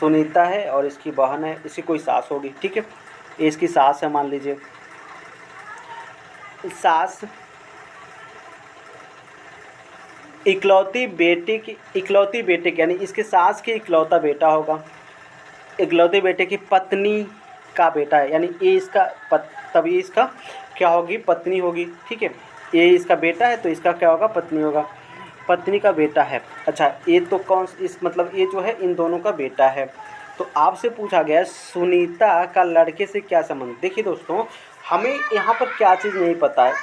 सुनीता है और इसकी बहन है, इसकी कोई सास होगी। ठीक है, ये इसकी सास है, मान लीजिए सास इकलौती बेटे की यानी इसके सास की इकलौता बेटा होगा, इकलौते बेटे की पत्नी का बेटा है, यानी ये इसका तभी इसका क्या होगी, पत्नी होगी। ठीक है, ये इसका बेटा है तो इसका क्या होगा, पत्नी होगा, पत्नी का बेटा है। अच्छा, ये तो कौन इस मतलब ये जो है इन दोनों का बेटा है। तो आपसे पूछा गया है सुनीता का लड़के से क्या संबंध। देखिए दोस्तों, हमें यहाँ पर क्या चीज़ नहीं पता है,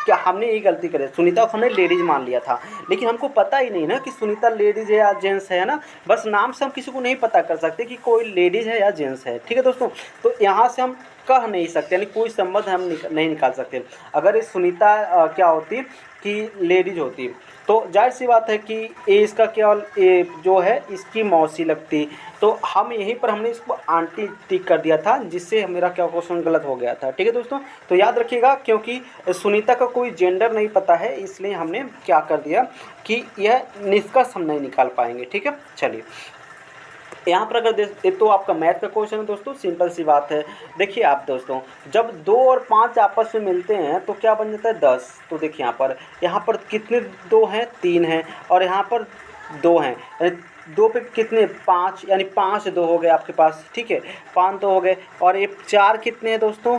क्या हमने ये गलती करी, सुनीता को हमने लेडीज़ मान लिया था, लेकिन हमको पता ही नहीं ना कि सुनीता लेडीज़ है या जेंट्स है ना। बस नाम से हम किसी को नहीं पता कर सकते कि कोई लेडीज़ है या जेंट्स है। ठीक है दोस्तों, तो यहाँ से हम कह नहीं सकते, यानी कोई संबंध हम नहीं निकाल सकते। अगर ये सुनीता क्या होती कि लेडीज होती, तो जाहिर सी बात है कि ये इसका क्या, ये जो है इसकी मौसी लगती। तो हम यहीं पर हमने इसको आंटी टिक कर दिया था, जिससे मेरा क्या क्वेश्चन गलत हो गया था। ठीक है दोस्तों, तो याद रखिएगा, क्योंकि सुनीता का कोई जेंडर नहीं पता है, इसलिए हमने क्या कर दिया कि यह निष्कर्ष हम नहीं निकाल पाएंगे। ठीक है, चलिए यहाँ पर अगर देख तो आपका मैथ का क्वेश्चन है दोस्तों, सिंपल सी बात है। देखिए आप दोस्तों, जब 2 और 5 आपस में मिलते हैं तो क्या बन जाता है, 10। तो देखिए यहाँ पर कितने 2 हैं, 3 हैं, और यहाँ पर 2 हैं, यानी 2 पे कितने 5, यानी 5 2 हो गए आपके पास। ठीक है, 5 2 हो गए, और ये 4 कितने हैं दोस्तों,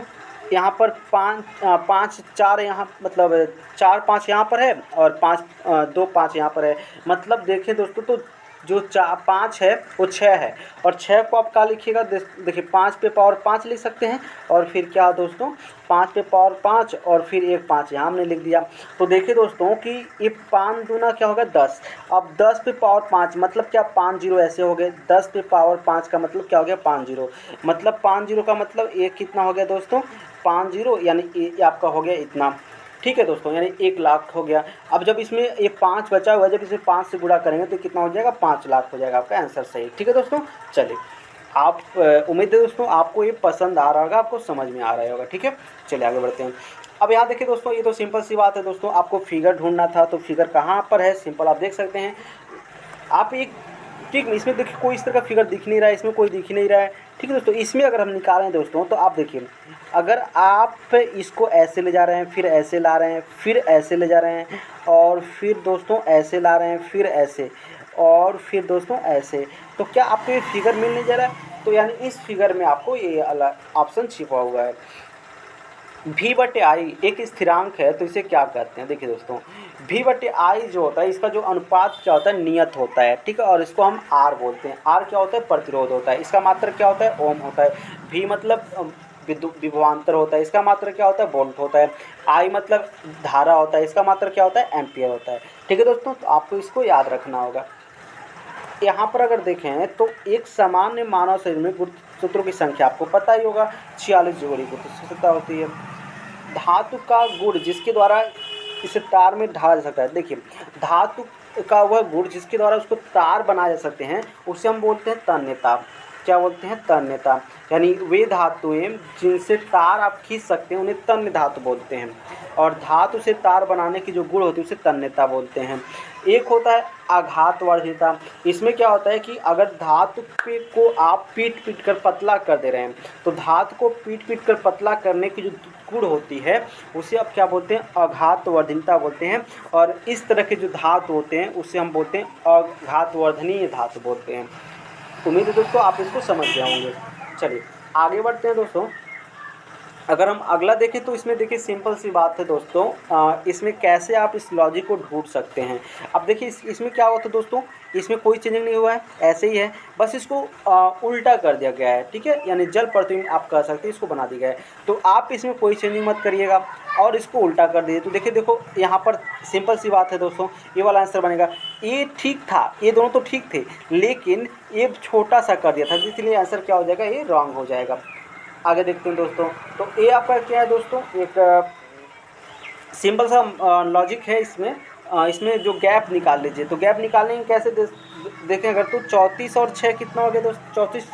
यहाँ पर 5 4 यहाँ मतलब 4 5 यहाँ पर है, और 5 2 5 यहाँ पर है। मतलब देखें दोस्तों, तो जो 5 है वो 6 है, और 6 को आप क्या लिखिएगा, देखिए 5 पे पावर 5 लिख सकते हैं, और फिर क्या दोस्तों 5 पे पावर 5, और फिर एक 5 यहाँ हमने लिख दिया। तो देखिए दोस्तों कि ये 5 दूना क्या होगा 10। अब 10 पे पावर 5 मतलब क्या, 5 जीरो ऐसे हो गए। 10 पे पावर 5 का मतलब क्या हो गया, 5 जीरो। मतलब 5 जीरो का मतलब ये कितना हो गया दोस्तों, 5 जीरो, यानी ये आपका हो गया इतना। ठीक है दोस्तों, यानी 1 लाख हो गया। अब जब इसमें ये 5 बचा हुआ है, जब इसे 5 से गुणा करेंगे तो कितना हो जाएगा, 5 लाख हो जाएगा। आपका आंसर सही। ठीक है दोस्तों, चलिए आप उम्मीद है दोस्तों आपको ये पसंद आ रहा होगा, आपको समझ में आ रहा होगा। ठीक है, चलिए आगे बढ़ते हैं। अब यहाँ देखिए दोस्तों, ये तो सिंपल सी बात है दोस्तों, आपको फिगर ढूंढना था, तो फिगर कहाँ पर है, सिंपल आप देख सकते हैं। आप एक, ठीक, इसमें देखिए कोई इस तरह का फिगर दिख नहीं रहा है, इसमें कोई दिख नहीं रहा है। ठीक है दोस्तों, इसमें अगर हम निकालें दोस्तों, तो आप देखिए, अगर आप इसको ऐसे ले जा रहे हैं, फिर ऐसे ला रहे हैं, फिर ऐसे ले जा रहे हैं, और फिर दोस्तों ऐसे ला रहे हैं, फिर ऐसे, और फिर दोस्तों ऐसे, तो क्या आपको ये फिगर मिल नहीं जा रहा है। तो यानी इस फिगर में आपको ये अलग ऑप्शन छिपा हुआ है। V/I एक स्थिरांक है, तो इसे क्या कहते हैं, देखिए दोस्तों V/I जो होता है, इसका जो अनुपात क्या होता है, नियत होता है। ठीक है, और इसको हम R बोलते हैं। R क्या होता है, प्रतिरोध होता है। इसका मात्रक क्या होता है, ओम होता है। V मतलब विभवांतर होता है, इसका मात्रक क्या होता है, वोल्ट होता है। I मतलब धारा होता है, इसका मात्रक क्या होता है, एम्पियर होता है। ठीक है दोस्तों, तो आपको इसको याद रखना होगा। यहाँ पर अगर देखें तो एक सामान्य मानव शरीर में गुरुत्व सूत्रों की संख्या आपको पता ही होगा, 46 जोड़ी गुरुत्व होती है। धातु का गुण जिसके द्वारा इसे तार में ढाला जा सकता है, देखिए धातु का वह गुण जिसके द्वारा उसको तार बनाए जा सकते हैं, उसे हम बोलते हैं तन्यता। क्या बोलते हैं, तन्यता। यानी वे धातुएं जिनसे तार आप खींच सकते हैं उन्हें तन्य धातु बोलते हैं, और धातु से तार बनाने की जो गुण होती है उसे तन्यता बोलते हैं। एक होता है आघातवर्धिता। इसमें क्या होता है कि अगर धातु को आप पीट पीट कर पतला कर दे रहे हैं, तो धातु को पीट पीट कर पतला करने की जो गुण होती है उसे आप क्या बोलते हैं, आघातवर्धिता बोलते हैं। और इस तरह के जो धातु होते हैं उसे हम बोलते हैं आघातवर्धनीय धातु बोलते हैं। उम्मीद है दोस्तों आप इसको समझ गए होंगे। चलिए आगे बढ़ते हैं दोस्तों। अगर हम अगला देखें तो इसमें देखिए सिंपल सी बात है दोस्तों, इसमें कैसे आप इस लॉजिक को ढूंढ सकते हैं। अब देखिए इसमें क्या हुआ था दोस्तों, इसमें कोई चेंजिंग नहीं हुआ है, ऐसे ही है, बस इसको उल्टा कर दिया गया है। ठीक है, यानी जल प्रतिबिंब आप कह सकते हैं, इसको बना दिया गया है। तो आप इसमें कोई चेंजिंग मत करिएगा और इसको उल्टा कर दीजिए। तो देखिए देखो यहाँ पर सिंपल सी बात है दोस्तों, ये वाला आंसर बनेगा। ये ठीक था, ये दोनों तो ठीक थे, लेकिन ये छोटा सा कर दिया था, इसलिए आंसर क्या हो जाएगा, ये रॉन्ग हो जाएगा। आगे देखते हैं दोस्तों। तो ये आपका क्या है दोस्तों, एक सिंपल सा लॉजिक है इसमें। इसमें जो गैप निकाल लीजिए, तो गैप निकालने कैसे देखें अगर, तो 34 और 6 कितना हो गया दोस्तों, 34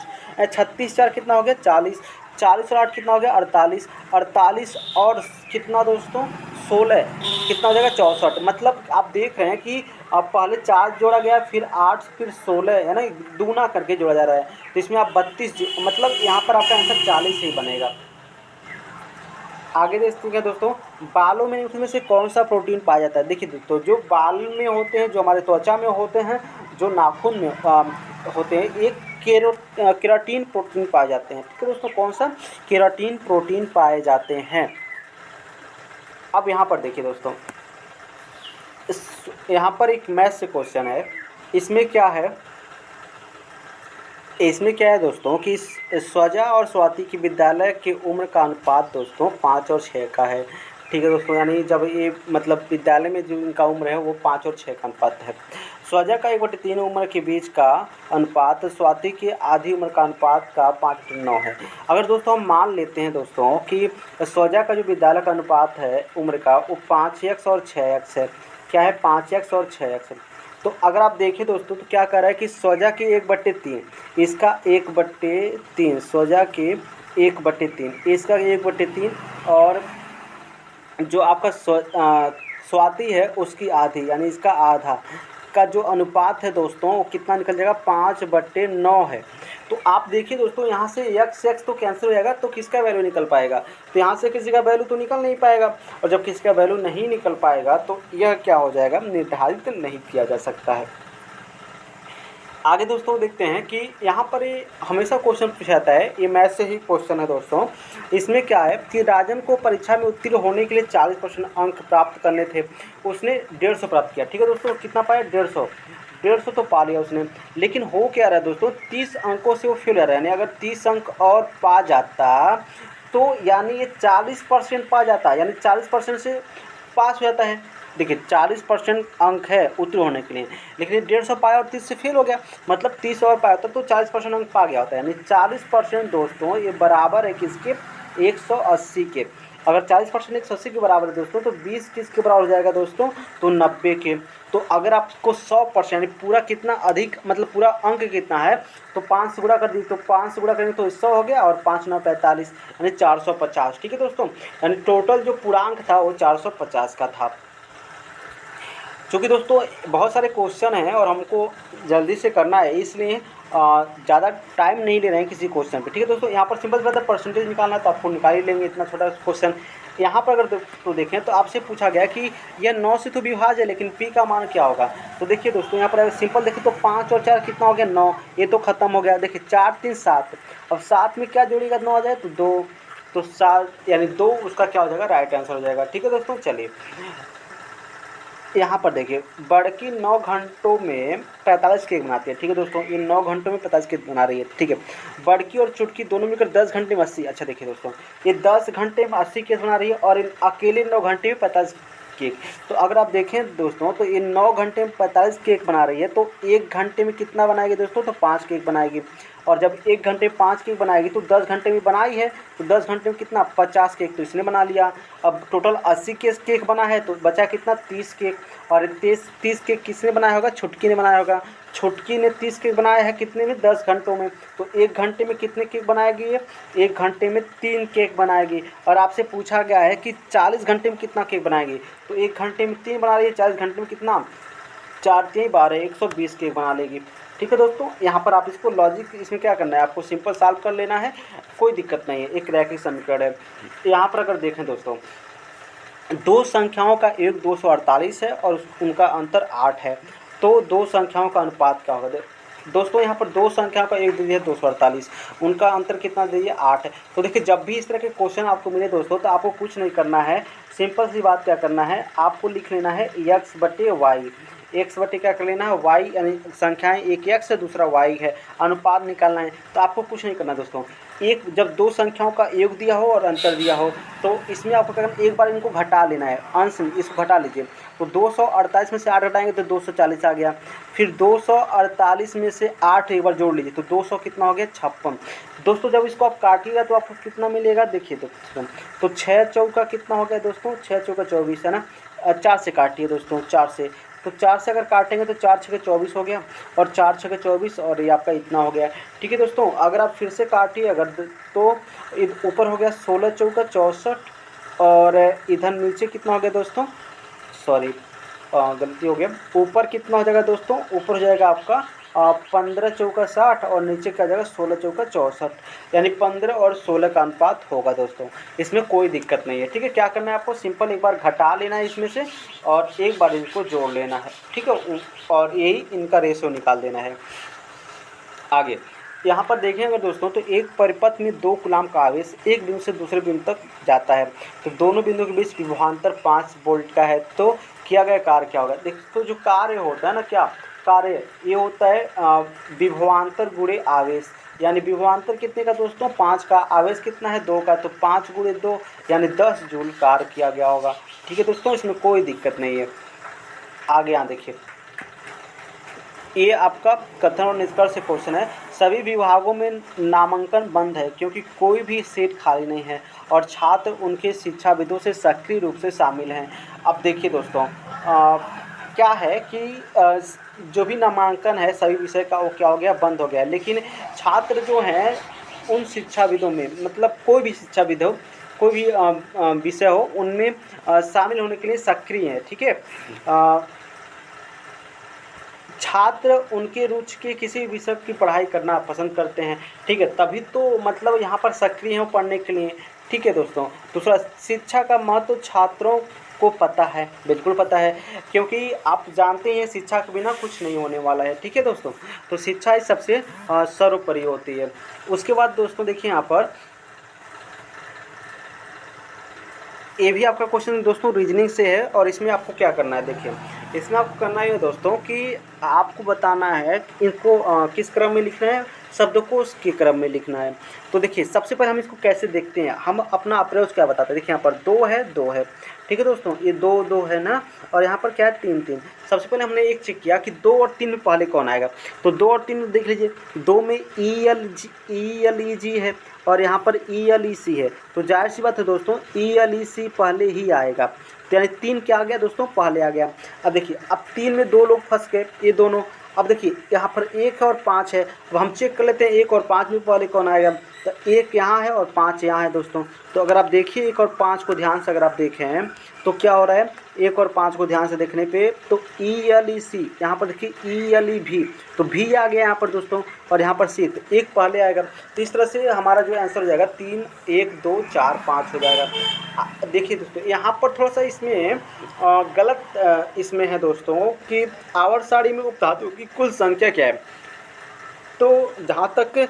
36 4 कितना हो गया, 40 40 और 8 कितना हो गया, 48 48 और कितना दोस्तों 16 कितना हो जाएगा, 64। मतलब आप देख रहे हैं कि अब पहले 4 जोड़ा गया, फिर 8, फिर 16, है ना, दूना करके जोड़ा जा रहा है। तो इसमें आप 32 मतलब यहाँ पर आपका आंसर 40 ही बनेगा। आगे देखते हैं दोस्तों, बालों में उनमें से कौन सा प्रोटीन पाया जाता है। देखिए दोस्तों, जो बाल में होते हैं, जो हमारे त्वचा में होते हैं, जो नाखून में होते हैं, एक केराटिन प्रोटीन पाए जाते हैं। ठीक है दोस्तों, कौन सा, केराटिन प्रोटीन पाए जाते हैं। अब यहाँ पर देखिए दोस्तों, यहाँ पर एक मैथ से क्वेश्चन है। इसमें क्या है, दोस्तों कि स्वजा और स्वाति की विद्यालय की उम्र का अनुपात दोस्तों 5 और 6 का है। ठीक है दोस्तों, यानी जब ये मतलब विद्यालय में जो इनका उम्र है वो 5 और 6 का अनुपात है। स्वजा का 1/3 उम्र के बीच का अनुपात स्वाति की आधी उम्र का अनुपात का 5/9 है। अगर दोस्तों हम मान लेते हैं दोस्तों कि स्वजा का जो विद्यालय का अनुपात है उम्र का वो 5x और 6x है। क्या है, 5x और 6x है। तो अगर आप देखें दोस्तों तो क्या कर रहा है कि स्वजा के 1/3, इसका 1/3, स्वजा के 1/3, इसका 1/3, और जो आपका स्वाति है उसकी आधी, यानी इसका आधा का जो अनुपात है दोस्तों वो कितना निकल जाएगा, 5/9 है। तो आप देखिए दोस्तों, यहाँ से x तो कैंसिल हो जाएगा, तो किसका वैल्यू निकल पाएगा, तो यहाँ से किसी का वैल्यू तो निकल नहीं पाएगा। और जब किसी का वैल्यू नहीं निकल पाएगा तो यह क्या हो जाएगा, निर्धारित नहीं किया जा सकता है। आगे दोस्तों देखते हैं कि यहाँ पर ये हमेशा क्वेश्चन पूछा जाता है, ये मैथ से ही क्वेश्चन है दोस्तों। इसमें क्या है कि राजन को परीक्षा में उत्तीर्ण होने के लिए 40% अंक प्राप्त करने थे, उसने 150 प्राप्त किया। ठीक है दोस्तों, कितना पाया, 150 तो पा लिया उसने। लेकिन हो क्या रहा है दोस्तों, 30 अंकों से वो फेल हो रहा है। यानी अगर 30 अंक और पा जाता तो यानी ये 40% पा जाता, यानी 40% से पास हो जाता है। देखिए 40% अंक है उत्तीर्ण होने के लिए, लेकिन ये 150 पाया और 30 से फेल हो गया, मतलब 30 और पाया होता तो 40% अंक पा गया होता है। यानी 40% दोस्तों ये बराबर है किसके, 180 के। अगर 40% 180 के बराबर है दोस्तों तो 20 किसके बराबर हो जाएगा दोस्तों, तो 90 के। तो अगर आपको 100% यानी पूरा कितना अधिक, मतलब पूरा अंक कितना है, तो 5 से गुणा कर दी, तो 5 से गुणा करेंगे तो 100 हो गया, और 5 9 45, यानी 450। ठीक है दोस्तों, यानी टोटल जो पूरा अंक था वो 450 का था। चूँकि दोस्तों बहुत सारे क्वेश्चन हैं और हमको जल्दी से करना है, इसलिए ज़्यादा टाइम नहीं ले रहे हैं किसी क्वेश्चन पे। ठीक है दोस्तों, यहाँ पर सिंपल सी बात है, परसेंटेज निकालना है तो आपको निकाल ही लेंगे, इतना छोटा क्वेश्चन। यहाँ पर अगर तो देखें तो आपसे पूछा गया कि यह 9 से तो विभाज्य है, लेकिन p का मान क्या होगा। तो देखिए दोस्तों, यहाँ पर अगर सिंपल देखें तो 5 और 4 कितना हो गया, 9, ये तो खत्म हो गया। देखिए 4 3 7, अब 7 में क्या जोड़ेगा, 9 आ जाए तो 2, तो 7 यानी 2 उसका क्या हो जाएगा, राइट आंसर हो जाएगा। ठीक है दोस्तों, चलिए यहाँ पर देखिए, बड़की 9 घंटों में 45 केक बनाती है। ठीक है दोस्तों, ये 9 घंटों में 45 केक बना रही है। ठीक है, बड़की और चुटकी दोनों मिलकर 10 घंटे में 80। अच्छा देखिए दोस्तों, ये 10 घंटे में 80 केक बना रही है और इन अकेले 9 घंटे में 45 केक। तो अगर आप देखें दोस्तों तो ये 9 घंटे में 45 केक बना रही है, तो 1 घंटे में कितना बनाएगी दोस्तों, तो 5 केक बनाएगी। और जब 1 घंटे में 5 केक बनाएगी तो 10 घंटे में बनाई है, तो 10 घंटे में कितना, 50 केक तो इसने बना लिया। अब टोटल 80 केक बना है, तो बचा कितना, 30 केक। और 30 केक किसने बनाया होगा, छुटकी ने बनाया होगा। छुटकी ने 30 केक बनाया है कितने में, 10 घंटों में। तो 1 घंटे में कितने केक बनाएगी ये, 1 घंटे में 3 केक बनाएगी। और आपसे पूछा गया है कि 40 घंटे में कितना केक बनाएगी, तो 1 घंटे में 3 बना रही है, 40 घंटे में कितना, 4 3 12, 120 केक बना लेगी। ठीक है दोस्तों, यहाँ पर आप इसको लॉजिक इसमें क्या करना है, आपको सिंपल सॉल्व कर लेना है, कोई दिक्कत नहीं है, एक रैखिक समीकरण है। यहाँ पर अगर देखें दोस्तों, दो संख्याओं का योग 248 है और उनका अंतर 8 है, तो दो संख्याओं का अनुपात क्या होगा। दोस्तों यहाँ पर दो संख्याओं का योग दे दिया 248, उनका अंतर कितना दे दिया, 8 है। तो देखिए जब भी इस तरह के क्वेश्चन आपको मिले दोस्तों तो आपको कुछ नहीं करना है, सिंपल सी बात क्या करना है, आपको लिख लेना है x/y। x/, क्या कर लेना है, y, यानी संख्याएं एक x है दूसरा y है, अनुपात निकालना है। तो आपको कुछ नहीं करना दोस्तों, एक जब दो संख्याओं का योग दिया हो और अंतर दिया हो तो इसमें आपको क्या करना, एक बार इनको घटा लेना है, अंश में इसको घटा लीजिए। तो 248 में से 8 घटाएंगे तो 240 आ गया। फिर 248 में से 8 एक बार जोड़ लीजिए तो 200 कितना हो गया, 56। दोस्तों जब इसको आप काटिएगा तो आपको कितना मिलेगा, देखिए तो 6 चौका कितना हो गया दोस्तों, 6 चौका 24 है ना। 4 से काटिए दोस्तों, 4 से, तो 4 से अगर काटेंगे तो 4 छके 24 हो गया, और 4 छके 24, और ये आपका इतना हो गया। ठीक है दोस्तों, अगर आप फिर से काटिए अगर तो ऊपर हो गया 16 चौका 64, और इधर नीचे कितना हो गया दोस्तों, सॉरी गलती हो गया, ऊपर कितना हो जाएगा दोस्तों, ऊपर हो जाएगा आपका 15 चौका 60, और नीचे क्या जाएगा 16 चौका 64, यानी 15 और 16 का अनुपात होगा दोस्तों, इसमें कोई दिक्कत नहीं है। ठीक है, क्या करना है आपको, सिंपल एक बार घटा लेना है इसमें से और एक बार इनको जोड़ लेना है। ठीक है, और यही इनका रेशियो निकाल देना है। आगे यहाँ पर देखेंगे दोस्तों तो एक परिपथ में 2 कूलाम का आवेश एक बिंदु से दूसरे बिंदु तक जाता है। तो दोनों बिंदुओं के बीच विभवांतर 5 वोल्ट का है। तो किया गया कार्य क्या होगा? देखिए तो जो कार्य होता है ना, क्या कार्य ये होता है विभवांतर गुणे आवेश। यानी विभवांतर कितने का दोस्तों? 5 का। आवेश कितना है? 2 का। तो 5 गुणे 2 यानी 10 जूल कार्य किया गया होगा। ठीक है दोस्तों, इसमें कोई दिक्कत नहीं है। आगे यहाँ देखिए, ये आपका कथन और निष्कर्ष क्वेश्चन है। सभी विभागों में नामांकन बंद है क्योंकि कोई भी सीट खाली नहीं है और छात्र उनके शिक्षाविदों से सक्रिय रूप से शामिल हैं। अब देखिए दोस्तों, क्या है कि जो भी नामांकन है सभी विषय का वो क्या हो गया? बंद हो गया। लेकिन छात्र जो हैं उन शिक्षाविदों में, मतलब कोई भी शिक्षाविद हो, कोई भी विषय हो, उनमें शामिल होने के लिए सक्रिय हैं। ठीक है, छात्र उनके रुचि के किसी विषय की पढ़ाई करना पसंद करते हैं। ठीक है, तभी तो मतलब यहाँ पर सक्रिय हैं पढ़ने के लिए। ठीक है दोस्तों, दूसरा, शिक्षा का महत्व छात्रों को पता है, बिल्कुल पता है, क्योंकि आप जानते हैं शिक्षा के बिना कुछ नहीं होने वाला है। ठीक है दोस्तों, तो शिक्षा इस सबसे सर्वोपरि होती है। उसके बाद दोस्तों देखिए यहाँ पर ये भी आपका क्वेश्चन दोस्तों रीजनिंग से है और इसमें आपको क्या करना है? देखिए इसमें आपको करना है दोस्तों कि आपको बताना है इनको किस क्रम में लिखना है, शब्दकोश के क्रम में लिखना है। तो देखिए सबसे पहले हम इसको कैसे देखते हैं, हम अपना अप्रोच क्या बताते हैं। देखिए यहाँ पर 2 है, 2 है। ठीक है दोस्तों, ये 2 2 है ना, और यहाँ पर क्या है? 3 3। सबसे पहले हमने एक चेक किया कि 2 और 3 में पहले कौन आएगा। तो 2 और 3 में देख लीजिए, 2 में ELEG है और यहाँ पर ELEC है। तो जाहिर सी बात है दोस्तों ELEC पहले ही आएगा। तो यानी 3 क्या आ गया दोस्तों? पहले आ गया। अब देखिए, अब 3 में 2 लोग फंस गए, ये दोनों। अब देखिए यहाँ पर 1 और 5 है, अब हम चेक कर लेते हैं 1 और 5 में पहले कौन आएगा। तो 1 यहाँ है और 5 यहाँ है दोस्तों। तो अगर आप देखिए 1 और 5 को ध्यान से अगर आप देखें तो क्या हो रहा है, 1 और 5 को ध्यान से देखने पे तो ELEC, यहाँ पर देखिए ELEV, तो भी आ गया यहाँ पर दोस्तों, और यहाँ पर सी, तो 1 पहले आएगा। तो इस तरह से हमारा जो आंसर हो जाएगा 3 1 2 4 5 हो जाएगा। देखिए दोस्तों यहाँ पर थोड़ा सा इसमें गलत इसमें है दोस्तों कि आवर्त सारणी में उपधातुओं की कुल संख्या क्या है। तो जहाँ तक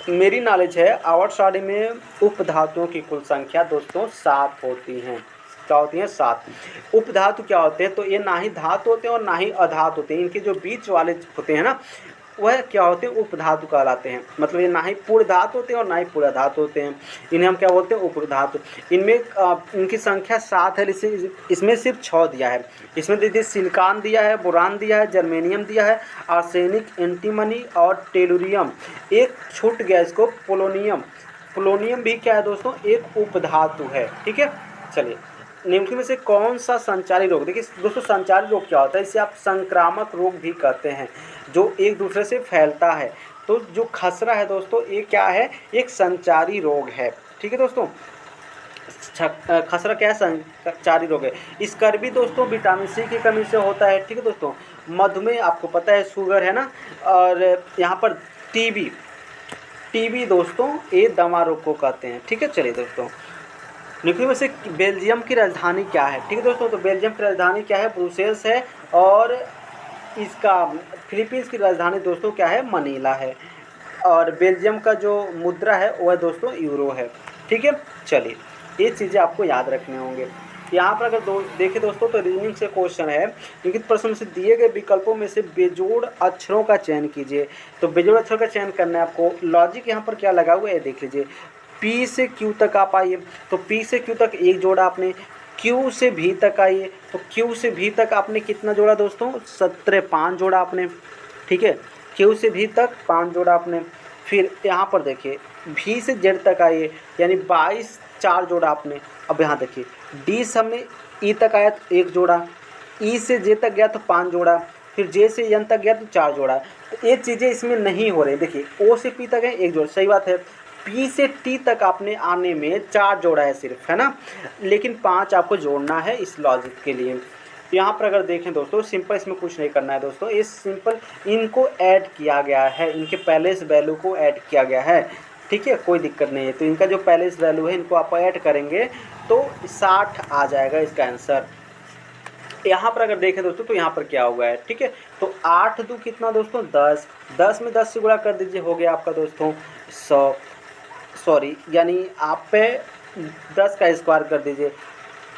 मेरी नॉलेज है आवर्त सारणी में उपधातुओं की कुल संख्या दोस्तों 7 होती हैं। क्या होती हैं? 7। उपधातु क्या होते हैं? तो ये ना ही धातु होते हैं और ना ही अधातु होते हैं। इनके जो बीच वाले होते हैं ना, वह क्या होते हैं? उपधातु कहलाते हैं। मतलब ये ना ही पूर्ण धातु होते हैं और ना ही पूर्ण धातु होते हैं, इन्हें हम क्या बोलते हैं? उपधातु। इनमें इनकी संख्या 7 है, इसमें सिर्फ 6 दिया है। इसमें देखिए सिलिकॉन दिया है, बोरान दिया है, जर्मेनियम दिया है, आर्सेनिक, एंटीमनी और टेलुरियम। एक छूट गया इसको, पोलोनियम। पोलोनियम भी क्या है दोस्तों? एक उपधातु है। ठीक है, चलिए निम्नलिखित में से कौन सा संचारी रोग, देखिए दोस्तों संचारी रोग क्या होता है, इसे आप संक्रामक रोग भी कहते हैं, जो एक दूसरे से फैलता है। तो जो खसरा है दोस्तों ये क्या है? एक संचारी रोग है। ठीक है दोस्तों, खसरा क्या है? संचारी रोग है। स्कर्वी दोस्तों विटामिन सी की कमी से होता है। ठीक है दोस्तों, मधुमेह आपको पता है शुगर है ना, और यहाँ पर टीबी दोस्तों ये दमा रोग को कहते हैं। ठीक है, चलिए दोस्तों निम्नलिखित में से बेल्जियम की राजधानी क्या है? ठीक है दोस्तों, तो बेल्जियम की राजधानी क्या है? ब्रुसेल्स है, और इसका फिलीपींस की राजधानी दोस्तों क्या है? मनीला है, और बेल्जियम का जो मुद्रा है वह दोस्तों यूरो है। ठीक है, चलिए ये चीज़ें आपको याद रखने होंगे। यहाँ पर अगर देखें दोस्तों तो रीजनिंग से क्वेश्चन है, लिखित प्रश्न से दिए गए विकल्पों में से बेजोड़ अक्षरों का चयन कीजिए। तो बेजोड़ अक्षर का चयन करना है आपको। लॉजिक यहाँ पर क्या लगा हुआ है देख लीजिए। P से Q तक आप आइए, तो P से Q तक 1 जोड़ा आपने। Q से V तक आइए, तो Q से V तक आपने कितना जोड़ा दोस्तों? 17, 5 जोड़ा आपने। ठीक है, Q से V तक 5 जोड़ा आपने। फिर यहाँ पर देखिए V से Z तक आइए, यानी 22, 4 जोड़ा आपने। अब यहाँ देखिए D से हमने E तक आया तो 1 जोड़ा, E से J तक गया तो 5 जोड़ा, फिर J से N तक गया तो 4 जोड़ा। तो ये चीज़ें इसमें नहीं हो रही। देखिए O से P तक है 1 जोड़ा, सही बात है। P से T तक आपने आने में 4 जोड़ा है सिर्फ, है ना, लेकिन 5 आपको जोड़ना है इस लॉजिक के लिए। यहाँ पर अगर देखें दोस्तों सिंपल, इसमें कुछ नहीं करना है दोस्तों, इस सिंपल इनको ऐड किया गया है, इनके पैलेस वैल्यू को ऐड किया गया है। ठीक है, कोई दिक्कत नहीं है। तो इनका जो पैलेस वैल्यू है इनको आप ऐड करेंगे तो 60 आ जाएगा इसका आंसर। यहाँ पर अगर देखें दोस्तों तो यहाँ पर क्या हुआ है, ठीक है। तो 8 दू कितना दोस्तों 10, 10 में 10 से गुणा कर दीजिए, हो गया आपका दोस्तों 100, सॉरी यानी आप पे 10 का स्क्वायर कर दीजिए।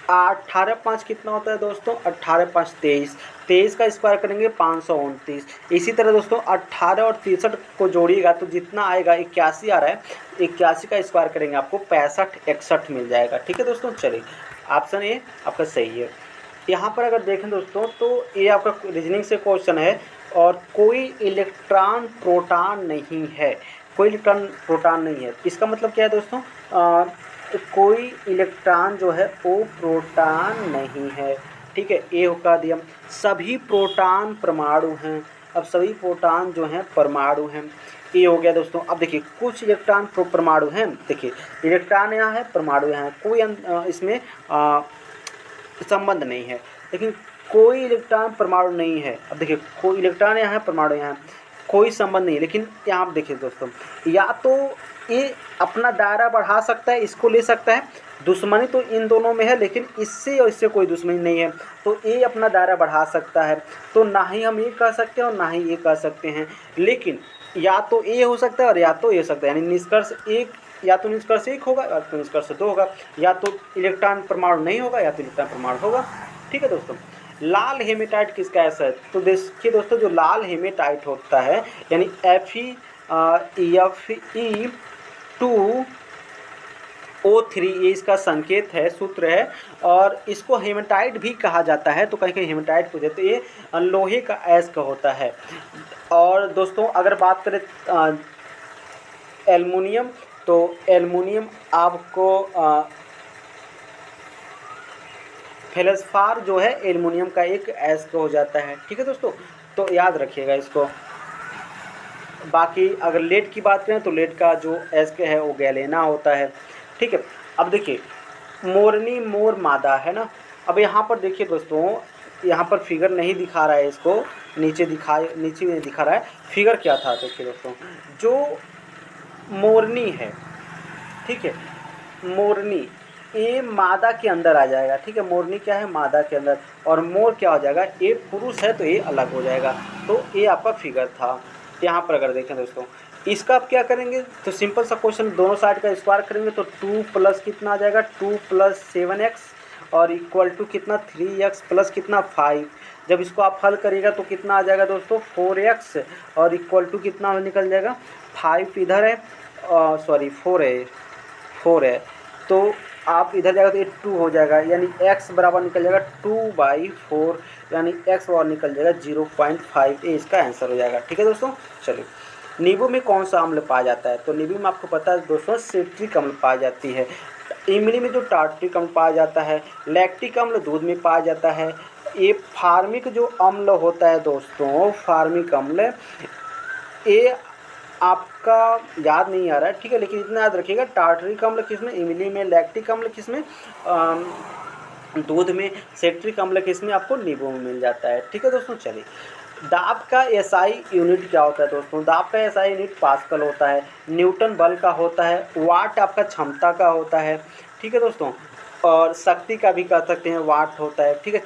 18 5 कितना होता है दोस्तों, 18 5 23, 23 का स्क्वायर करेंगे 529। इसी तरह दोस्तों 18 और 63 को जोड़िएगा तो जितना आएगा 81 आ रहा है, 81 का स्क्वायर करेंगे आपको 65 61 मिल जाएगा, ठीक है दोस्तों। चलिए ऑप्शन ए आपका सही है। यहाँ पर अगर देखें दोस्तों तो ये आपका रीजनिंग से क्वेश्चन है, और कोई इलेक्ट्रॉन प्रोटॉन नहीं है, कोई इलेक्ट्रॉन प्रोटॉन नहीं है, इसका मतलब क्या है दोस्तों, कोई इलेक्ट्रॉन जो है वो प्रोटॉन नहीं है, ठीक है। ए होगा दिया। सभी प्रोटॉन परमाणु हैं, अब सभी प्रोटॉन जो हैं परमाणु हैं, ये हो गया दोस्तों। अब देखिए कुछ इलेक्ट्रॉन परमाणु हैं, देखिए इलेक्ट्रॉन यहाँ है परमाणु यहाँ है, कोई इसमें संबंध नहीं है, लेकिन कोई इलेक्ट्रॉन परमाणु नहीं है। अब देखिए कोई इलेक्ट्रॉन यहाँ है परमाणु यहाँ है, कोई संबंध नहीं है, लेकिन यहाँ आप देखिए दोस्तों, या तो ये अपना दायरा बढ़ा सकता है, इसको ले सकता है, दुश्मनी तो इन दोनों में है, लेकिन इससे और इससे कोई दुश्मनी नहीं है, तो ये अपना दायरा बढ़ा सकता है। तो ना ही हम ये कह सकते हैं और ना ही ये कह सकते हैं, लेकिन या तो ये हो सकता है और या तो ये हो सकता है, यानी निष्कर्ष एक, या तो निष्कर्ष एक होगा या तो निष्कर्ष दो होगा, या तो इलेक्ट्रॉन परमाणु नहीं होगा या तो इलेक्ट्रॉन परमाणु होगा, ठीक है दोस्तों। लाल हेमेटाइट किसका ऐसा है, तो देखिए दोस्तों जो लाल हेमेटाइट होता है यानी Fe2O3, ये इसका संकेत है, सूत्र है, और इसको हेमेटाइट भी कहा जाता है। तो कहीं कहीं हेमेटाइट पूछे तो ये लोहे का अयस्क होता है। और दोस्तों अगर बात करें एल्युमिनियम, तो एल्युमिनियम आपको फेल्सपार जो है एल्युमिनियम का एक अयस्क हो जाता है, ठीक है दोस्तों, तो याद रखिएगा इसको। बाकी अगर लेड की बात करें तो लेड का जो अयस्क है वो गैलेना होता है, ठीक है। अब देखिए मोरनी मोर मादा है ना, अब यहाँ पर देखिए दोस्तों, यहाँ पर फिगर नहीं दिखा रहा है, इसको नीचे नहीं दिखा रहा है, फिगर क्या था देखिए दोस्तों, जो मोरनी है, ठीक है, मोरनी ये मादा के अंदर आ जाएगा, ठीक है, मोरनी क्या है मादा के अंदर, और मोर क्या हो जाएगा, ये पुरुष है तो ये अलग हो जाएगा। तो ये आपका फिगर था। यहाँ पर अगर देखें दोस्तों, इसका आप क्या करेंगे, तो सिंपल सा क्वेश्चन, दोनों साइड का स्क्वायर करेंगे तो 2 प्लस कितना आ जाएगा 2 प्लस 7x और इक्वल टू कितना 3x प्लस कितना 5। जब इसको आप हल करिएगा तो कितना आ जाएगा दोस्तों 4x और इक्वल टू कितना निकल जाएगा 5 इधर है, सॉरी 4 है, तो आप इधर जाएगा तो ये 2 हो जाएगा, यानी x बराबर निकल जाएगा 2/4, यानी x और निकल जाएगा 0.5, ये इसका आंसर हो जाएगा, ठीक है दोस्तों। चलिए नींबू में कौन सा अम्ल पाया जाता है, तो नींबू में आपको पता है दोस्तों सिट्रिक अम्ल पाया जाती है, इमली में जो टार्ट्रिक अम्ल पाया जाता है, लैक्टिक अम्ल दूध में पाया जाता है, ये फार्मिक जो अम्ल होता है दोस्तों, फार्मिक अम्ल ये आपका याद नहीं आ रहा है, ठीक है, लेकिन इतना याद रखिएगा, टार्टरिक अम्ल किसमें, इमली में, लैक्टिक अम्ल किसमें, दूध में, सेट्रिक अम्ल किसमें, आपको नींबू में मिल जाता है, ठीक है दोस्तों। चलिए दाब का एसआई यूनिट क्या होता है दोस्तों, दाब का एसआई यूनिट पास्कल होता है, न्यूटन बल का होता है, वाट आपका क्षमता का होता है, ठीक है दोस्तों, और शक्ति का भी कह सकते हैं वाट होता है, ठीक है।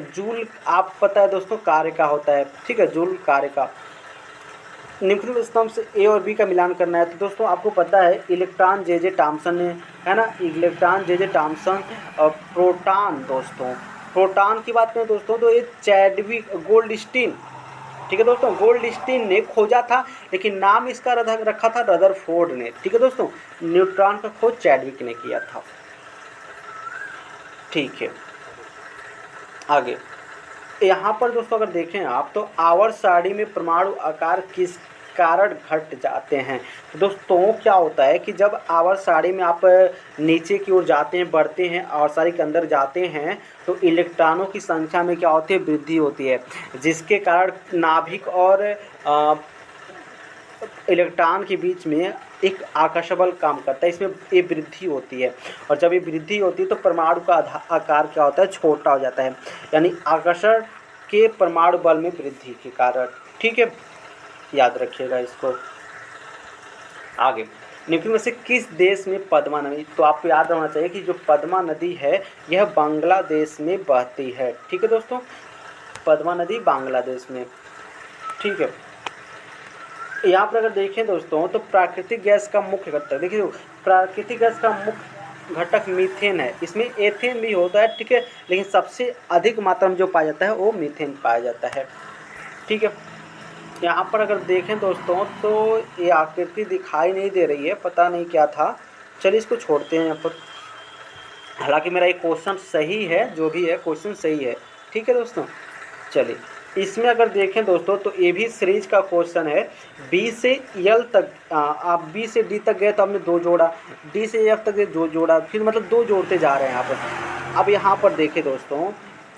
जूल आप पता है दोस्तों कार्य का होता है, ठीक है, जूल कार्य का। निम्नलिखित स्तंभ से ए और बी का मिलान करना है, तो दोस्तों आपको पता है इलेक्ट्रॉन जे टॉमसन ने, है ना, इलेक्ट्रॉन जे टॉमसन और प्रोटॉन, दोस्तों प्रोटॉन की बात करें दोस्तों तो ये चैडविक गोल्डस्टीन, ठीक है दोस्तों, गोल्डस्टीन ने खोजा था, लेकिन नाम इसका रखा था रदरफोर्ड ने, ठीक है दोस्तों। न्यूट्रॉन का खोज चैडविक ने किया था, ठीक है। आगे यहाँ पर दोस्तों अगर देखें आप तो आवर्त सारणी में परमाणु आकार किस कारण घट जाते हैं, तो दोस्तों क्या होता है कि जब आवर्त सारणी में आप नीचे की ओर जाते हैं, बढ़ते हैं, आवर्त सारणी के अंदर जाते हैं, तो इलेक्ट्रॉनों की संख्या में क्या होती है, वृद्धि होती है, जिसके कारण नाभिक और इलेक्ट्रॉन के बीच में एक आकर्षण बल काम करता है, इसमें ये वृद्धि होती है, और जब ये वृद्धि होती है तो परमाणु का आकार क्या होता है, छोटा हो जाता है, यानी आकर्षण के परमाणु बल में वृद्धि के कारण, ठीक है, याद रखिएगा इसको। आगे निम्न में से किस देश में पद्मा नदी, तो आपको याद रहना चाहिए कि जो पद्मा नदी है यह बांग्लादेश में बहती है। ठीक है दोस्तों, पद्मा नदी बांग्लादेश में। ठीक है, यहाँ पर अगर देखें दोस्तों तो प्राकृतिक गैस का मुख्य घटक, देखिए प्राकृतिक गैस का मुख्य घटक मीथेन है, इसमें एथेन भी होता है। ठीक है, लेकिन सबसे अधिक मात्रा में जो पाया जाता है वो मीथेन पाया जाता है। ठीक है, यहाँ पर अगर देखें दोस्तों तो ये आकृति दिखाई नहीं दे रही है, पता नहीं क्या था, चलिए इसको छोड़ते हैं यहाँ पर। हालांकि मेरा ये क्वेश्चन सही है, जो भी है क्वेश्चन सही है। ठीक है दोस्तों, चलिए इसमें अगर देखें दोस्तों तो ये भी सीरीज का क्वेश्चन है। बी से यल तक, आप बी से डी तक गए तो हमने 2 जोड़ा, डी से एफ तक गए 2 जोड़ा, फिर मतलब 2 जोड़ते जा रहे हैं यहाँ पर। अब यहाँ पर देखें दोस्तों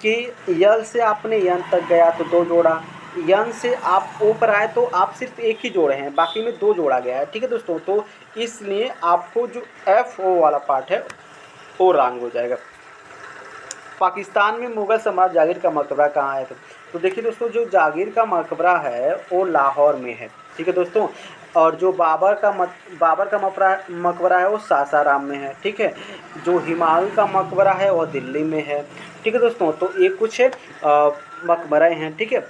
कि यल से आपने यन तक गया तो 2 जोड़ा, यन से आप ऊपर आए तो आप सिर्फ एक ही जोड़े हैं, बाकी में 2 जोड़ा गया है। ठीक है दोस्तों, तो इसलिए आपको जो एफ ओ वाला पार्ट है वो रॉन्ग हो जाएगा। पाकिस्तान में मुग़ल सम्राट जहांगीर का मकबरा कहाँ है? तो देखिए दोस्तों, जो जहांगीर का मकबरा है वो लाहौर में है। ठीक है दोस्तों, और जो बाबर का मकबरा है वो सासाराम में है। ठीक है, जो हुमायूं का मकबरा है वो दिल्ली में है। ठीक है दोस्तों, तो ये कुछ मकबरे हैं। ठीक है,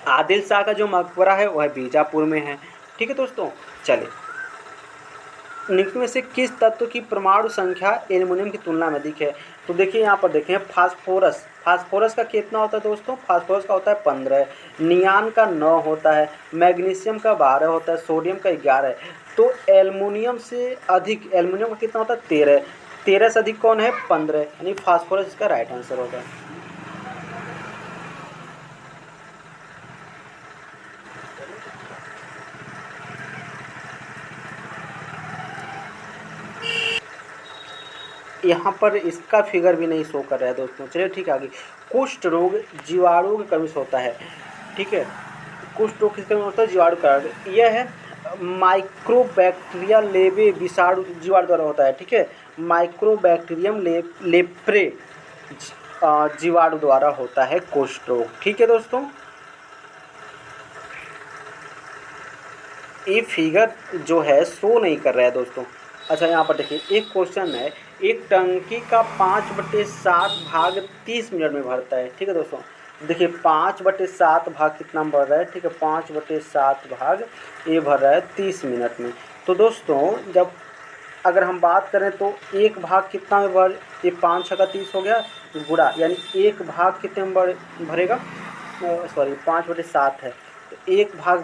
आदिल शाह का जो मकबरा है वह बीजापुर में है। ठीक है दोस्तों, चलिए निम्न में से किस तत्व की परमाणु संख्या एल्युमिनियम की तुलना में अधिक है? तो देखिए यहाँ पर देखें, फास्फोरस, फास्फोरस का कितना होता है दोस्तों? फास्फोरस का होता है 15, नियान का 9 होता है, मैग्नीशियम का 12 होता है, सोडियम का 11 है। तो एल्युमिनियम से अधिक, एल्युमिनियम का कितना होता है? 13, 13 से अधिक कौन है? 15, यानी फास्फोरस इसका राइट आंसर होगा। यहाँ पर इसका फिगर भी नहीं शो कर रहा है दोस्तों। चलिए ठीक है, आगे कुष्ठ रोग जीवाणु की कमी से होता है। ठीक है, कुष्ठ रोग किस कमी होता है? जीवाणु कारण। यह है माइक्रोबैक्टीरिया लेबे विषाणु जीवाणु द्वारा होता है। ठीक है, माइक्रोबैक्टीरियम लेप्रे जीवाणु द्वारा होता है कुष्ठ रोग। ठीक है दोस्तों, ये फिगर जो है शो नहीं कर रहा है दोस्तों। अच्छा, यहाँ पर देखिए एक क्वेश्चन है, एक टंकी का 5/7 भाग 30 मिनट में भरता है। ठीक है दोस्तों, देखिए 5/7 भाग कितना भर रहा है? ठीक है, 5/7 भाग ये भर रहा है 30 मिनट में। तो दोस्तों जब अगर हम बात करें तो एक भाग कितना में भर, ये 5 छक्का 30 हो गया गुणा, यानी एक भाग कितने में भरेगा? सॉरी 5/7 है, तो एक भाग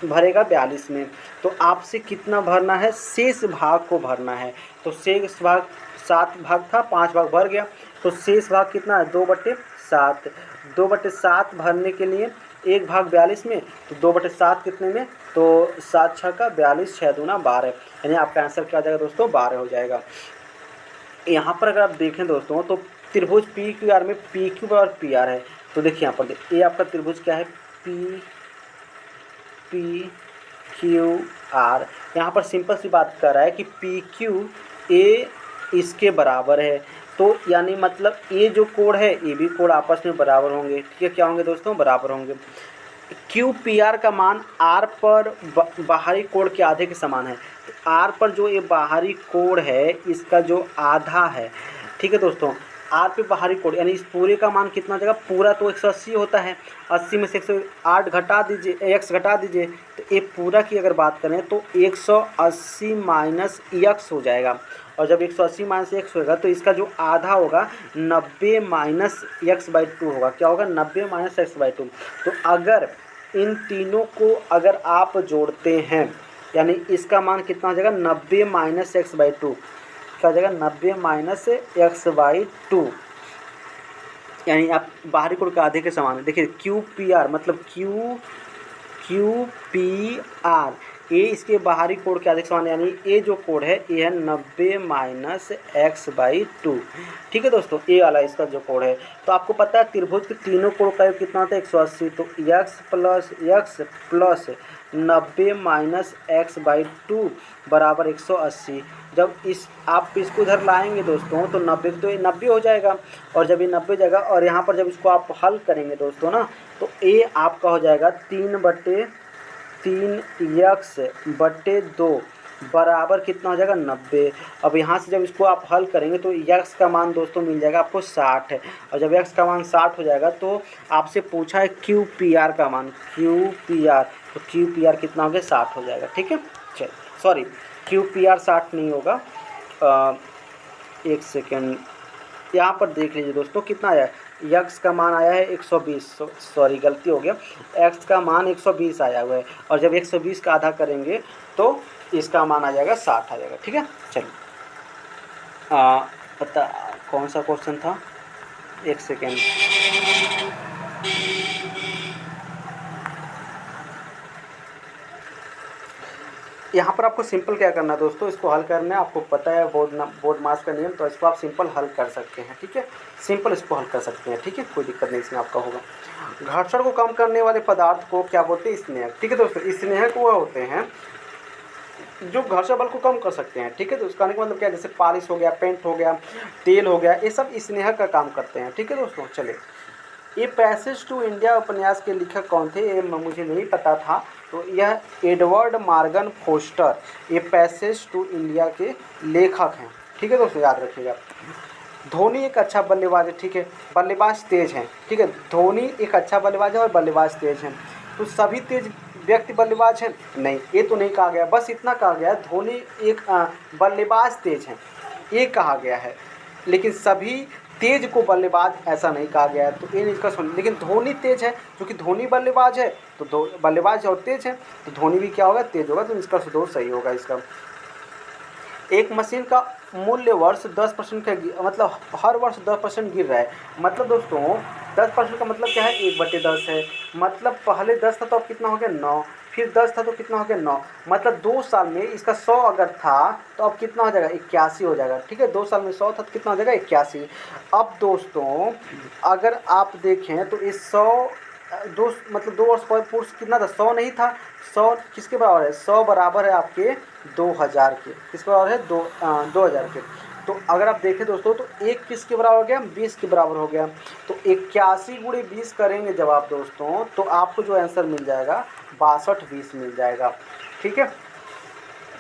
भरेगा 42 में। तो आपसे कितना भरना है? शेष भाग को भरना है। तो शेष भाग 7 भाग था, 5 भाग भर गया, तो शेष भाग कितना है? 2/7। 2/7 भरने के लिए एक भाग 42 में, तो 2/7 कितने में? तो 7 छक्का 42, 6 दूना 12, यानी आपका आंसर क्या हो जाएगा दोस्तों? 12 हो जाएगा। यहाँ पर अगर आप देखें दोस्तों तो त्रिभुज पी क्यू आर में पी क्यू और पी आर है। तो देखिए यहाँ पर ये आपका त्रिभुज क्या है? P Q R. यहाँ पर सिंपल सी बात कर रहा है कि पी क्यू ए इसके बराबर है, तो यानी मतलब ये जो कोण है ये भी कोण आपस में बराबर होंगे। ठीक है, क्या होंगे दोस्तों? बराबर होंगे। क्यू पी आर का मान आर पर बाहरी कोण के आधे के समान है। तो आर पर जो ये बाहरी कोण है इसका जो आधा है, ठीक है दोस्तों, आर पे बाहरी कोण यानी इस पूरे का मान कितना हो जाएगा? पूरा तो 180 होता है, 80 में से 108 घटा दीजिए, एक्स घटा दीजिए, तो ये पूरा की अगर बात करें तो 180 माइनस एक्स हो जाएगा। और जब 180 माइनस एक्स होगा तो इसका जो आधा होगा 90 माइनस एक्स/2 होगा। क्या होगा? 90 माइनस एक्स/2। तो अगर इन तीनों को अगर आप जोड़ते हैं यानी इसका मान कितना हो जाएगा? 90 माइनस एक्स/2, क्या हो जाएगा? 90 माइनस एक्स/2, यानी आप बाहरी कोण के आधे के समान है। देखिए क्यू पी आर मतलब क्यू पी आर, ये इसके बाहरी कोण के आधे के समान, यानी ये जो कोण है ये है 90 माइनस एक्स/2। ठीक है दोस्तों, ये वाला इसका जो कोण है। तो आपको पता है त्रिभुज के तीनों कोण का योग कितना होता है? 180। तो x प्लस 90 माइनस एक्स/2 बराबर 180। जब आप इसको इधर लाएंगे दोस्तों तो 90 तो ये 90 हो जाएगा, और जब ये 90 हो जाएगा और यहाँ पर जब इसको आप हल करेंगे दोस्तों ना, तो ये आपका हो जाएगा 3/3 x/2 बराबर कितना हो जाएगा 90। अब यहाँ से जब इसको आप हल करेंगे तो यक्स का मान दोस्तों मिल जाएगा आपको 60 है। और जब यक्स का मान 60 हो जाएगा तो आपसे पूछा है क्यू पी आर का मान, क्यू पी आर, तो क्यू पी आर कितना हो गया 60 हो जाएगा। ठीक है, चल सॉरी क्यू पी आर 60 नहीं होगा, एक सेकेंड यहाँ पर देख लीजिए दोस्तों कितना आया है। यक्स का मान आया है 120, सॉरी गलती हो गया, एक्स का मान 120 आया हुआ है। और जब 120 का आधा करेंगे तो इसका मान आ जाएगा 60 आ जाएगा। ठीक है, चलिए पता कौन सा क्वेश्चन था, एक सेकेंड। यहाँ पर आपको सिंपल क्या करना है दोस्तों, इसको हल करना है, आपको पता है बोर्ड मास का नियम, तो इसको आप सिंपल हल कर सकते हैं। ठीक है, सिंपल इसको हल कर सकते हैं। ठीक है, कोई दिक्कत नहीं इसमें आपका होगा। घर्षण को कम करने वाले पदार्थ को क्या बोलते हैं, स्नेहक। ठीक है दोस्तों, स्नेहक वो होते हैं जो घर्षण बल को कम कर सकते हैं। ठीक है, तो उसका मतलब क्या है, जैसे पॉलिश हो गया, पेंट हो गया, तेल हो गया, ये सब स्नेहक का काम करते हैं। ठीक है दोस्तों, चलिए ये पैसेज टू इंडिया उपन्यास के लेखक कौन थे, ये मुझे नहीं पता था, तो यह एडवर्ड मॉर्गन फोस्टर ये पैसेज टू इंडिया के लेखक हैं। ठीक है दोस्तों, याद रखिएगा। धोनी एक अच्छा बल्लेबाज है। ठीक है, बल्लेबाज तेज हैं। ठीक है, धोनी एक अच्छा बल्लेबाज है और बल्लेबाज तेज हैं। तो सभी तेज व्यक्ति बल्लेबाज हैं नहीं, ये तो नहीं कहा गया, बस इतना कहा गया धोनी एक बल्लेबाज तेज हैं, ये कहा गया है। लेकिन सभी तेज को बल्लेबाज ऐसा नहीं कहा गया है, तो ये इसका सुन। लेकिन धोनी तेज है, क्योंकि धोनी बल्लेबाज है, तो दो बल्लेबाज और तेज है, तो धोनी भी क्या होगा, तेज होगा, तो इसका सुदोष सही होगा इसका। एक मशीन का मूल्य वर्ष 10% का मतलब हर वर्ष 10% गिर रहा है। मतलब दोस्तों 10% का मतलब क्या है, 1/10 है। मतलब पहले 10 था तो अब कितना हो गया 9, फिर 10 था तो कितना हो गया 9। मतलब 2 साल में इसका 100 अगर था तो अब कितना हो जाएगा 81 हो जाएगा। ठीक है, 2 साल में 100 था तो कितना हो जाएगा 81। अब दोस्तों अगर आप देखें तो इस 100 मतलब 2 वर्ष पूर्व कितना था, 100 नहीं था, 100 किसके बराबर है, 100 बराबर है आपके 2000 के। किसके बराबर है, 2000 के। तो अगर आप देखें दोस्तों तो एक किसके बराबर हो गया, 20 के बराबर हो गया। तो 81 गुणे 20 करेंगे जब आप दोस्तों, तो आपको जो आंसर मिल जाएगा 62-20 मिल जाएगा। ठीक है,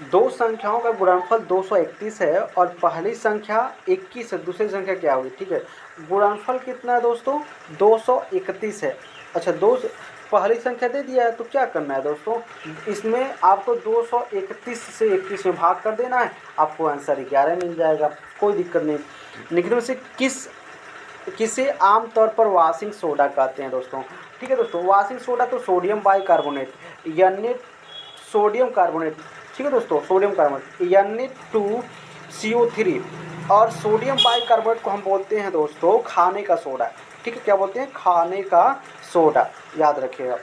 दो संख्याओं का गुणनफल 231 है और पहली संख्या 21 है, दूसरी संख्या क्या हुई। ठीक है, गुणनफल कितना है दोस्तों, 231 है। अच्छा, पहली संख्या दे दिया है तो क्या करना है दोस्तों, इसमें आपको 231 से 21 में भाग कर देना है, आपको आंसर 11 मिल जाएगा, कोई दिक्कत नहीं। निम्न में से किसे आमतौर पर वाशिंग सोडा कहते हैं दोस्तों। ठीक है दोस्तों, वाशिंग सोडा तो सोडियम बाइकार्बोनेट यानी सोडियम कार्बोनेट। ठीक है दोस्तों, सोडियम कार्बोनेट यानी 2CO3 और सोडियम बाइकार्बोनेट को हम बोलते हैं दोस्तों खाने का सोडा। ठीक है, क्या बोलते हैं, खाने का सोडा, याद रखिएगा।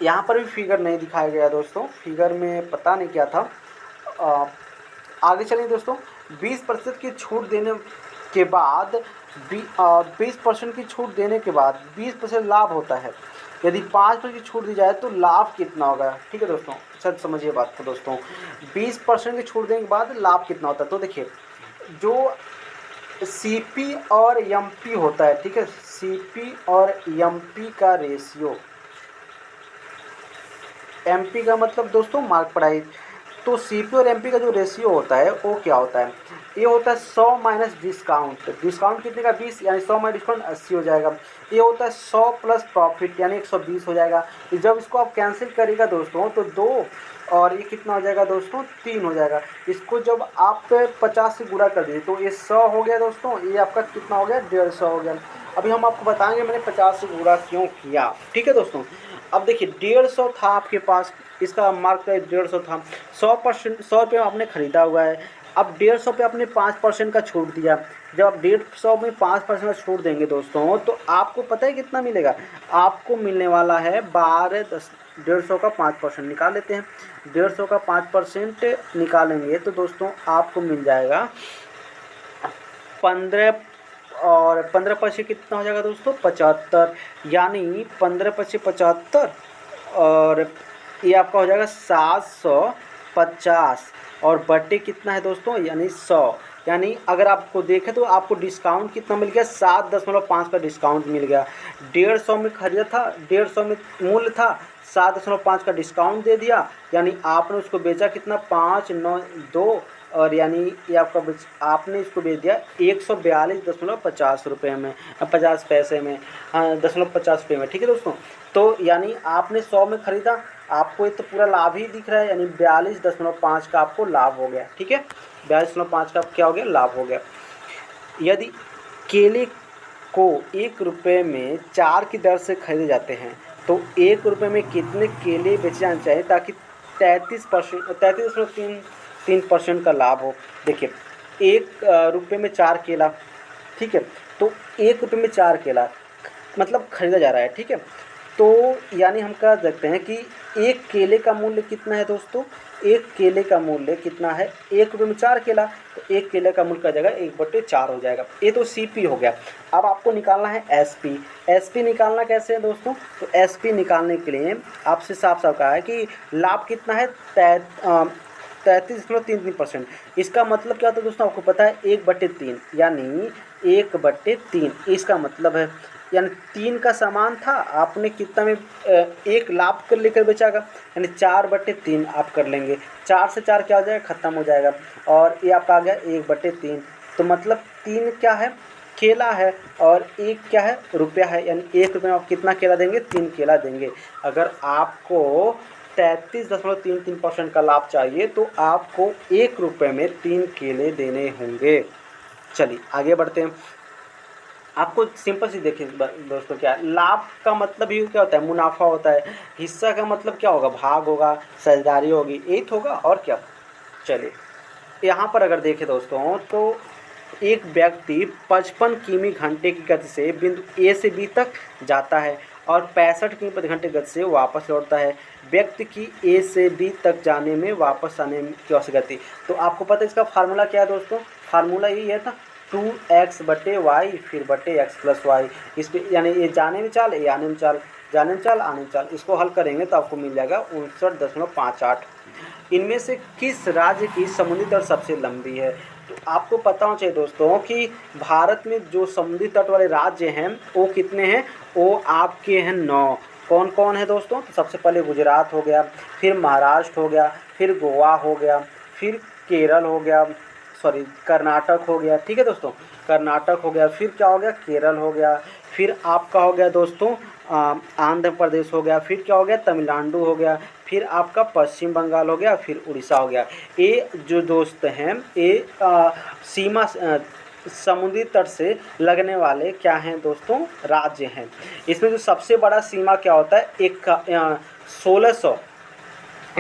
यहाँ पर भी फिगर नहीं दिखाया गया दोस्तों, फिगर में पता नहीं क्या था। आगे चलिए दोस्तों, 20% की छूट देने के बाद 20% की छूट देने के बाद 20% लाभ होता है। यदि 5% की छूट दी जाए तो लाभ कितना होगा। ठीक है दोस्तों, सर समझिए बात को दोस्तों, 20% की छूट देने के बाद लाभ कितना होता है। तो देखिए जो सीपी और एमपी होता है, ठीक है, सीपी और एमपी का रेशियो, एमपी का मतलब दोस्तों मार्क प्राइस, तो सीपी और एमपी का जो रेशियो होता है वो क्या होता है, ये होता है 100 माइनस डिस्काउंट। डिस्काउंट कितने का, 20, यानी 100 माइनस डिस्काउंट 80 हो जाएगा। ये होता है 100 प्लस प्रॉफिट यानी 120 हो जाएगा। जब इसको आप कैंसिल करेगा दोस्तों तो 2 और ये कितना हो जाएगा दोस्तों 3 हो जाएगा। इसको जब आप 50 से गुणा कर दीजिए तो ये 100 हो गया दोस्तों, ये आपका कितना हो गया 150 हो गया। अभी हम आपको बताएंगे मैंने 50 से गुणा क्यों किया। ठीक है दोस्तों, अब देखिए 150 था आपके पास, इसका मार्क प्राइस 150 था, 100% 100 रुपये आपने ख़रीदा हुआ है। अब 150 पे आपने 5% का छूट दिया। जब आप 150 में 5% का छूट देंगे दोस्तों तो आपको पता है कितना मिलेगा, आपको मिलने वाला है 12 150 का 5% निकाल लेते हैं। 150 का 5% निकालेंगे तो दोस्तों आपको मिल जाएगा 15 और 15% कितना हो जाएगा दोस्तों 75, यानी 15% 75 और ये आपका हो जाएगा 750 और बटे कितना है दोस्तों यानी 100। यानी अगर आपको देखें तो आपको डिस्काउंट कितना मिल गया 7.5 का डिस्काउंट मिल गया। 150 में खरीदा था, 150 में मूल्य था, 7.5 का डिस्काउंट दे दिया, यानी आपने उसको बेचा कितना 592, और यानी ये आपका आपने इसको बेच दिया 142.50 रुपये में, 50 पैसे में, 0.50 रुपये में। ठीक है दोस्तों, तो यानी आपने 100 में ख़रीदा, आपको ये तो पूरा लाभ ही दिख रहा है, यानी 42.5 का आपको लाभ हो गया। ठीक है, 42.5 का क्या हो गया, लाभ हो गया। यदि केले को 1 रुपये में 4 की दर से खरीदे जाते हैं तो 1 रुपये में कितने केले बेचे जाने चाहिए ताकि 33.3% का लाभ हो। देखिए 1 रुपये में 4 केला, ठीक है, तो 1 रुपये में 4 केला मतलब खरीदा जा रहा है। ठीक है, तो यानी हम कह सकते हैं कि एक केले का मूल्य कितना है दोस्तों, एक केले का मूल्य कितना है, 1 रुपये में 4 केला, तो एक केले का मूल्य का जगह 1/4 हो जाएगा। ये तो CP हो गया। अब आपको निकालना है SP। SP निकालना कैसे है दोस्तों, तो SP निकालने के लिए आपसे साफ साफ कहा है कि लाभ कितना है 33.33%। इसका मतलब क्या होता है दोस्तों, आपको पता है 1/3, यानी 1/3 इसका मतलब है, यानी 3 का सामान था, आपने कितना में 1 लाभ कर लेकर बेचागा, यानी 4/3 आप कर लेंगे। 4 से 4 क्या हो जाएगा, ख़त्म हो जाएगा, और ये आपका आ गया 1/3। तो मतलब 3 क्या है, केला है, और 1 क्या है, रुपया है, यानी 1 रुपये में आप कितना केला देंगे, 3 केला देंगे। अगर आपको 33.33% का लाभ चाहिए तो आपको 1 रुपये में 3 केले देने होंगे। चलिए आगे बढ़ते हैं। आपको सिंपल सी देखिए दोस्तों, क्या है लाभ का मतलब ही क्या होता है, मुनाफा होता है। हिस्सा का मतलब क्या होगा, भाग होगा, साझेदारी होगी, यही तो होगा और क्या। चलिए यहाँ पर अगर देखें दोस्तों तो एक व्यक्ति 55 किमी घंटे की गति से बिंदु A से B तक जाता है और 65 किमी प्रति घंटे गति से वापस लौटता है। व्यक्ति की A से B तक जाने में वापस आने की औसत गति। तो आपको पता है इसका फार्मूला क्या है दोस्तों, फार्मूला यही है था 2x/y फिर x + y। इस पर यानी ये जाने में चाल, ये आने में चाल, जाने में चाल, आने में चाल, इसको हल करेंगे तो आपको मिल जाएगा 59.58। इनमें से किस राज्य की समुद्री तट सबसे लंबी है। तो आपको पता होना चाहिए दोस्तों कि भारत में जो समुद्री तट वाले राज्य हैं वो कितने हैं, वो आपके हैं 9। कौन कौन है दोस्तों, तो सबसे पहले गुजरात हो गया, फिर महाराष्ट्र हो गया, फिर गोवा हो गया, फिर केरल हो गया, सॉरी कर्नाटक हो गया। ठीक है दोस्तों, कर्नाटक हो गया, फिर क्या हो गया, केरल हो गया, फिर आपका हो गया दोस्तों आंध्र प्रदेश हो गया, फिर क्या हो गया, तमिलनाडु हो गया, फिर आपका पश्चिम बंगाल हो गया, फिर उड़ीसा हो गया। ये जो दोस्त हैं ये सीमा समुद्री तट से लगने वाले क्या हैं दोस्तों, राज्य हैं। इसमें जो सबसे बड़ा सीमा क्या होता है, 1600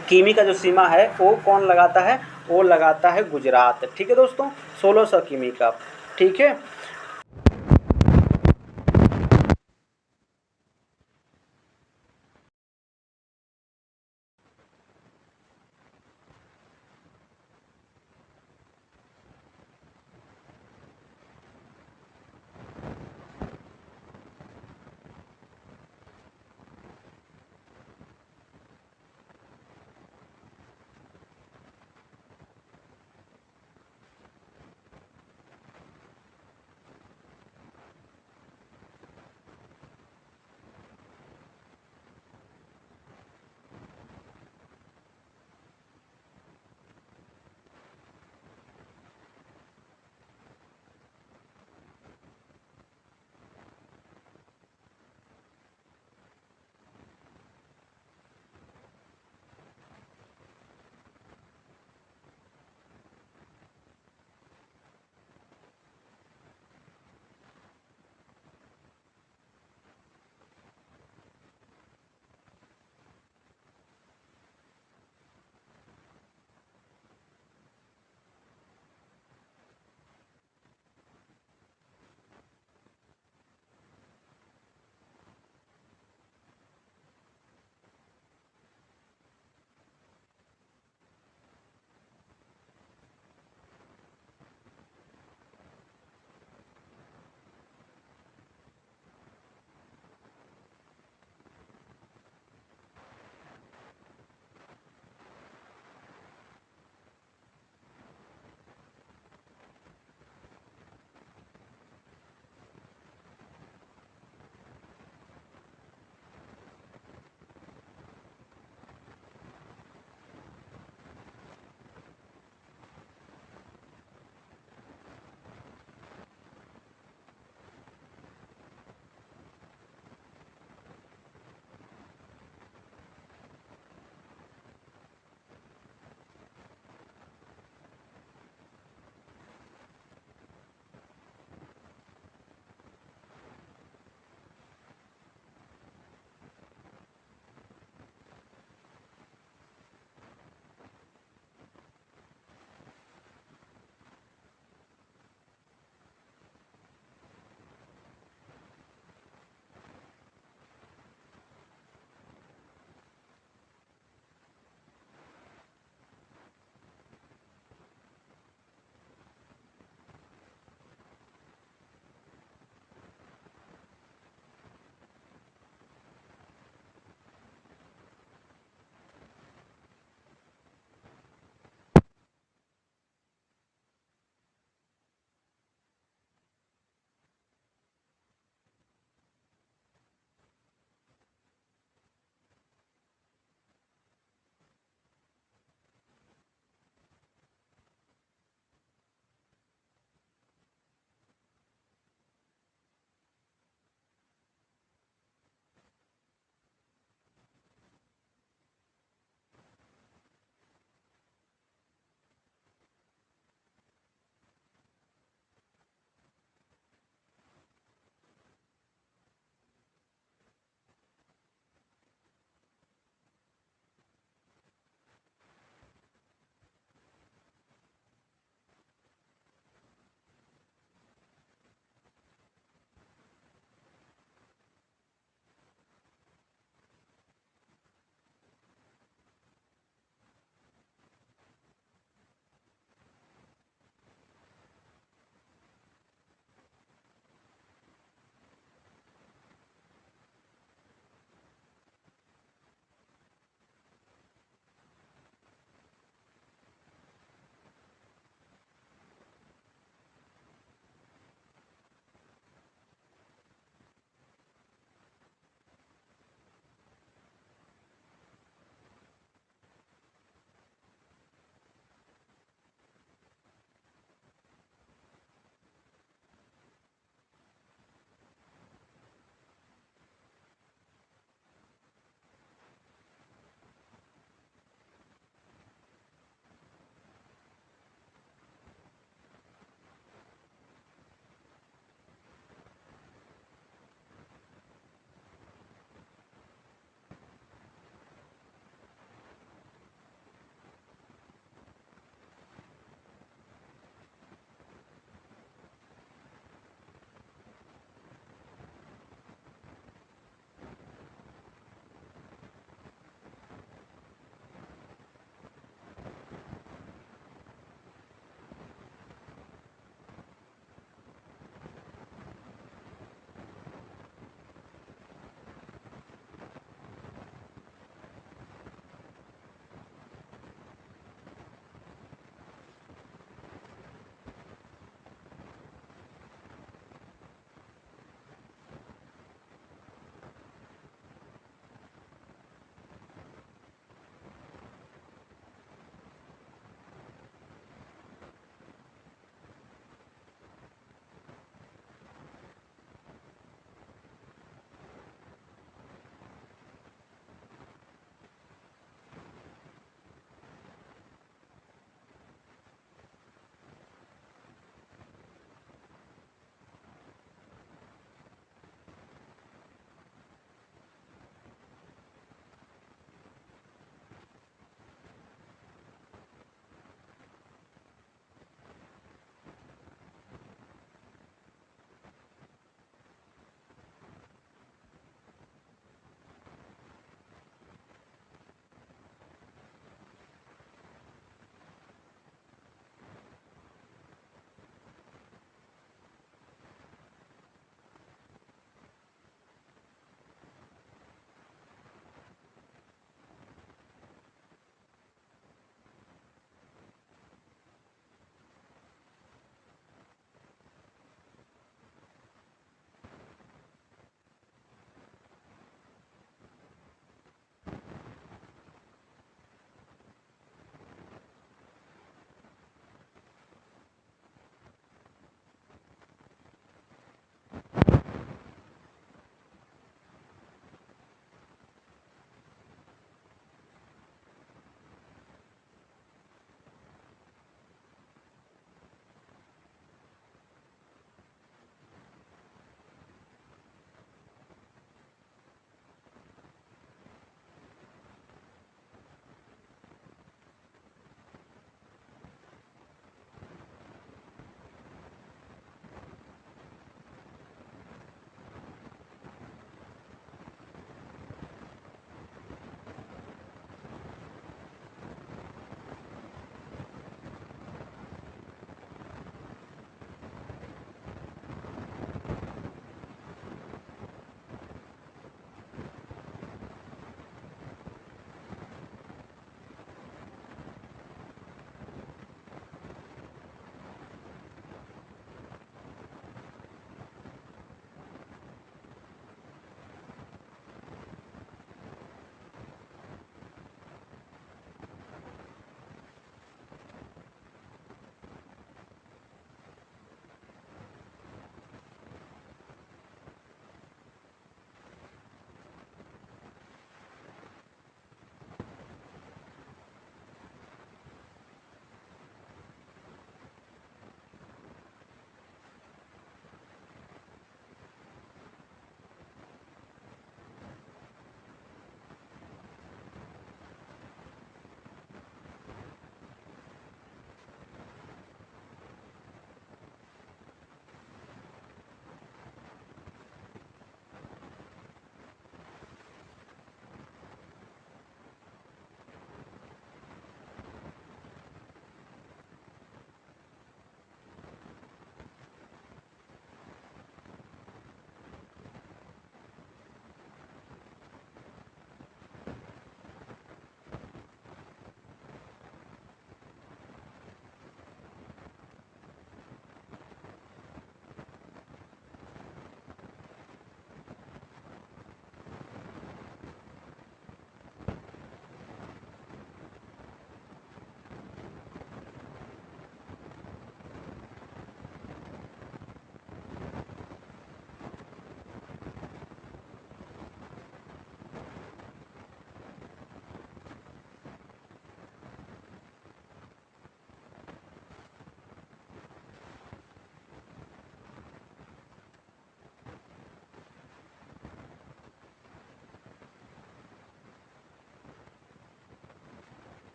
किमी का जो सीमा है वो कौन लगाता है, वो लगाता है गुजरात। ठीक है दोस्तों, 1600 किमी का। ठीक है,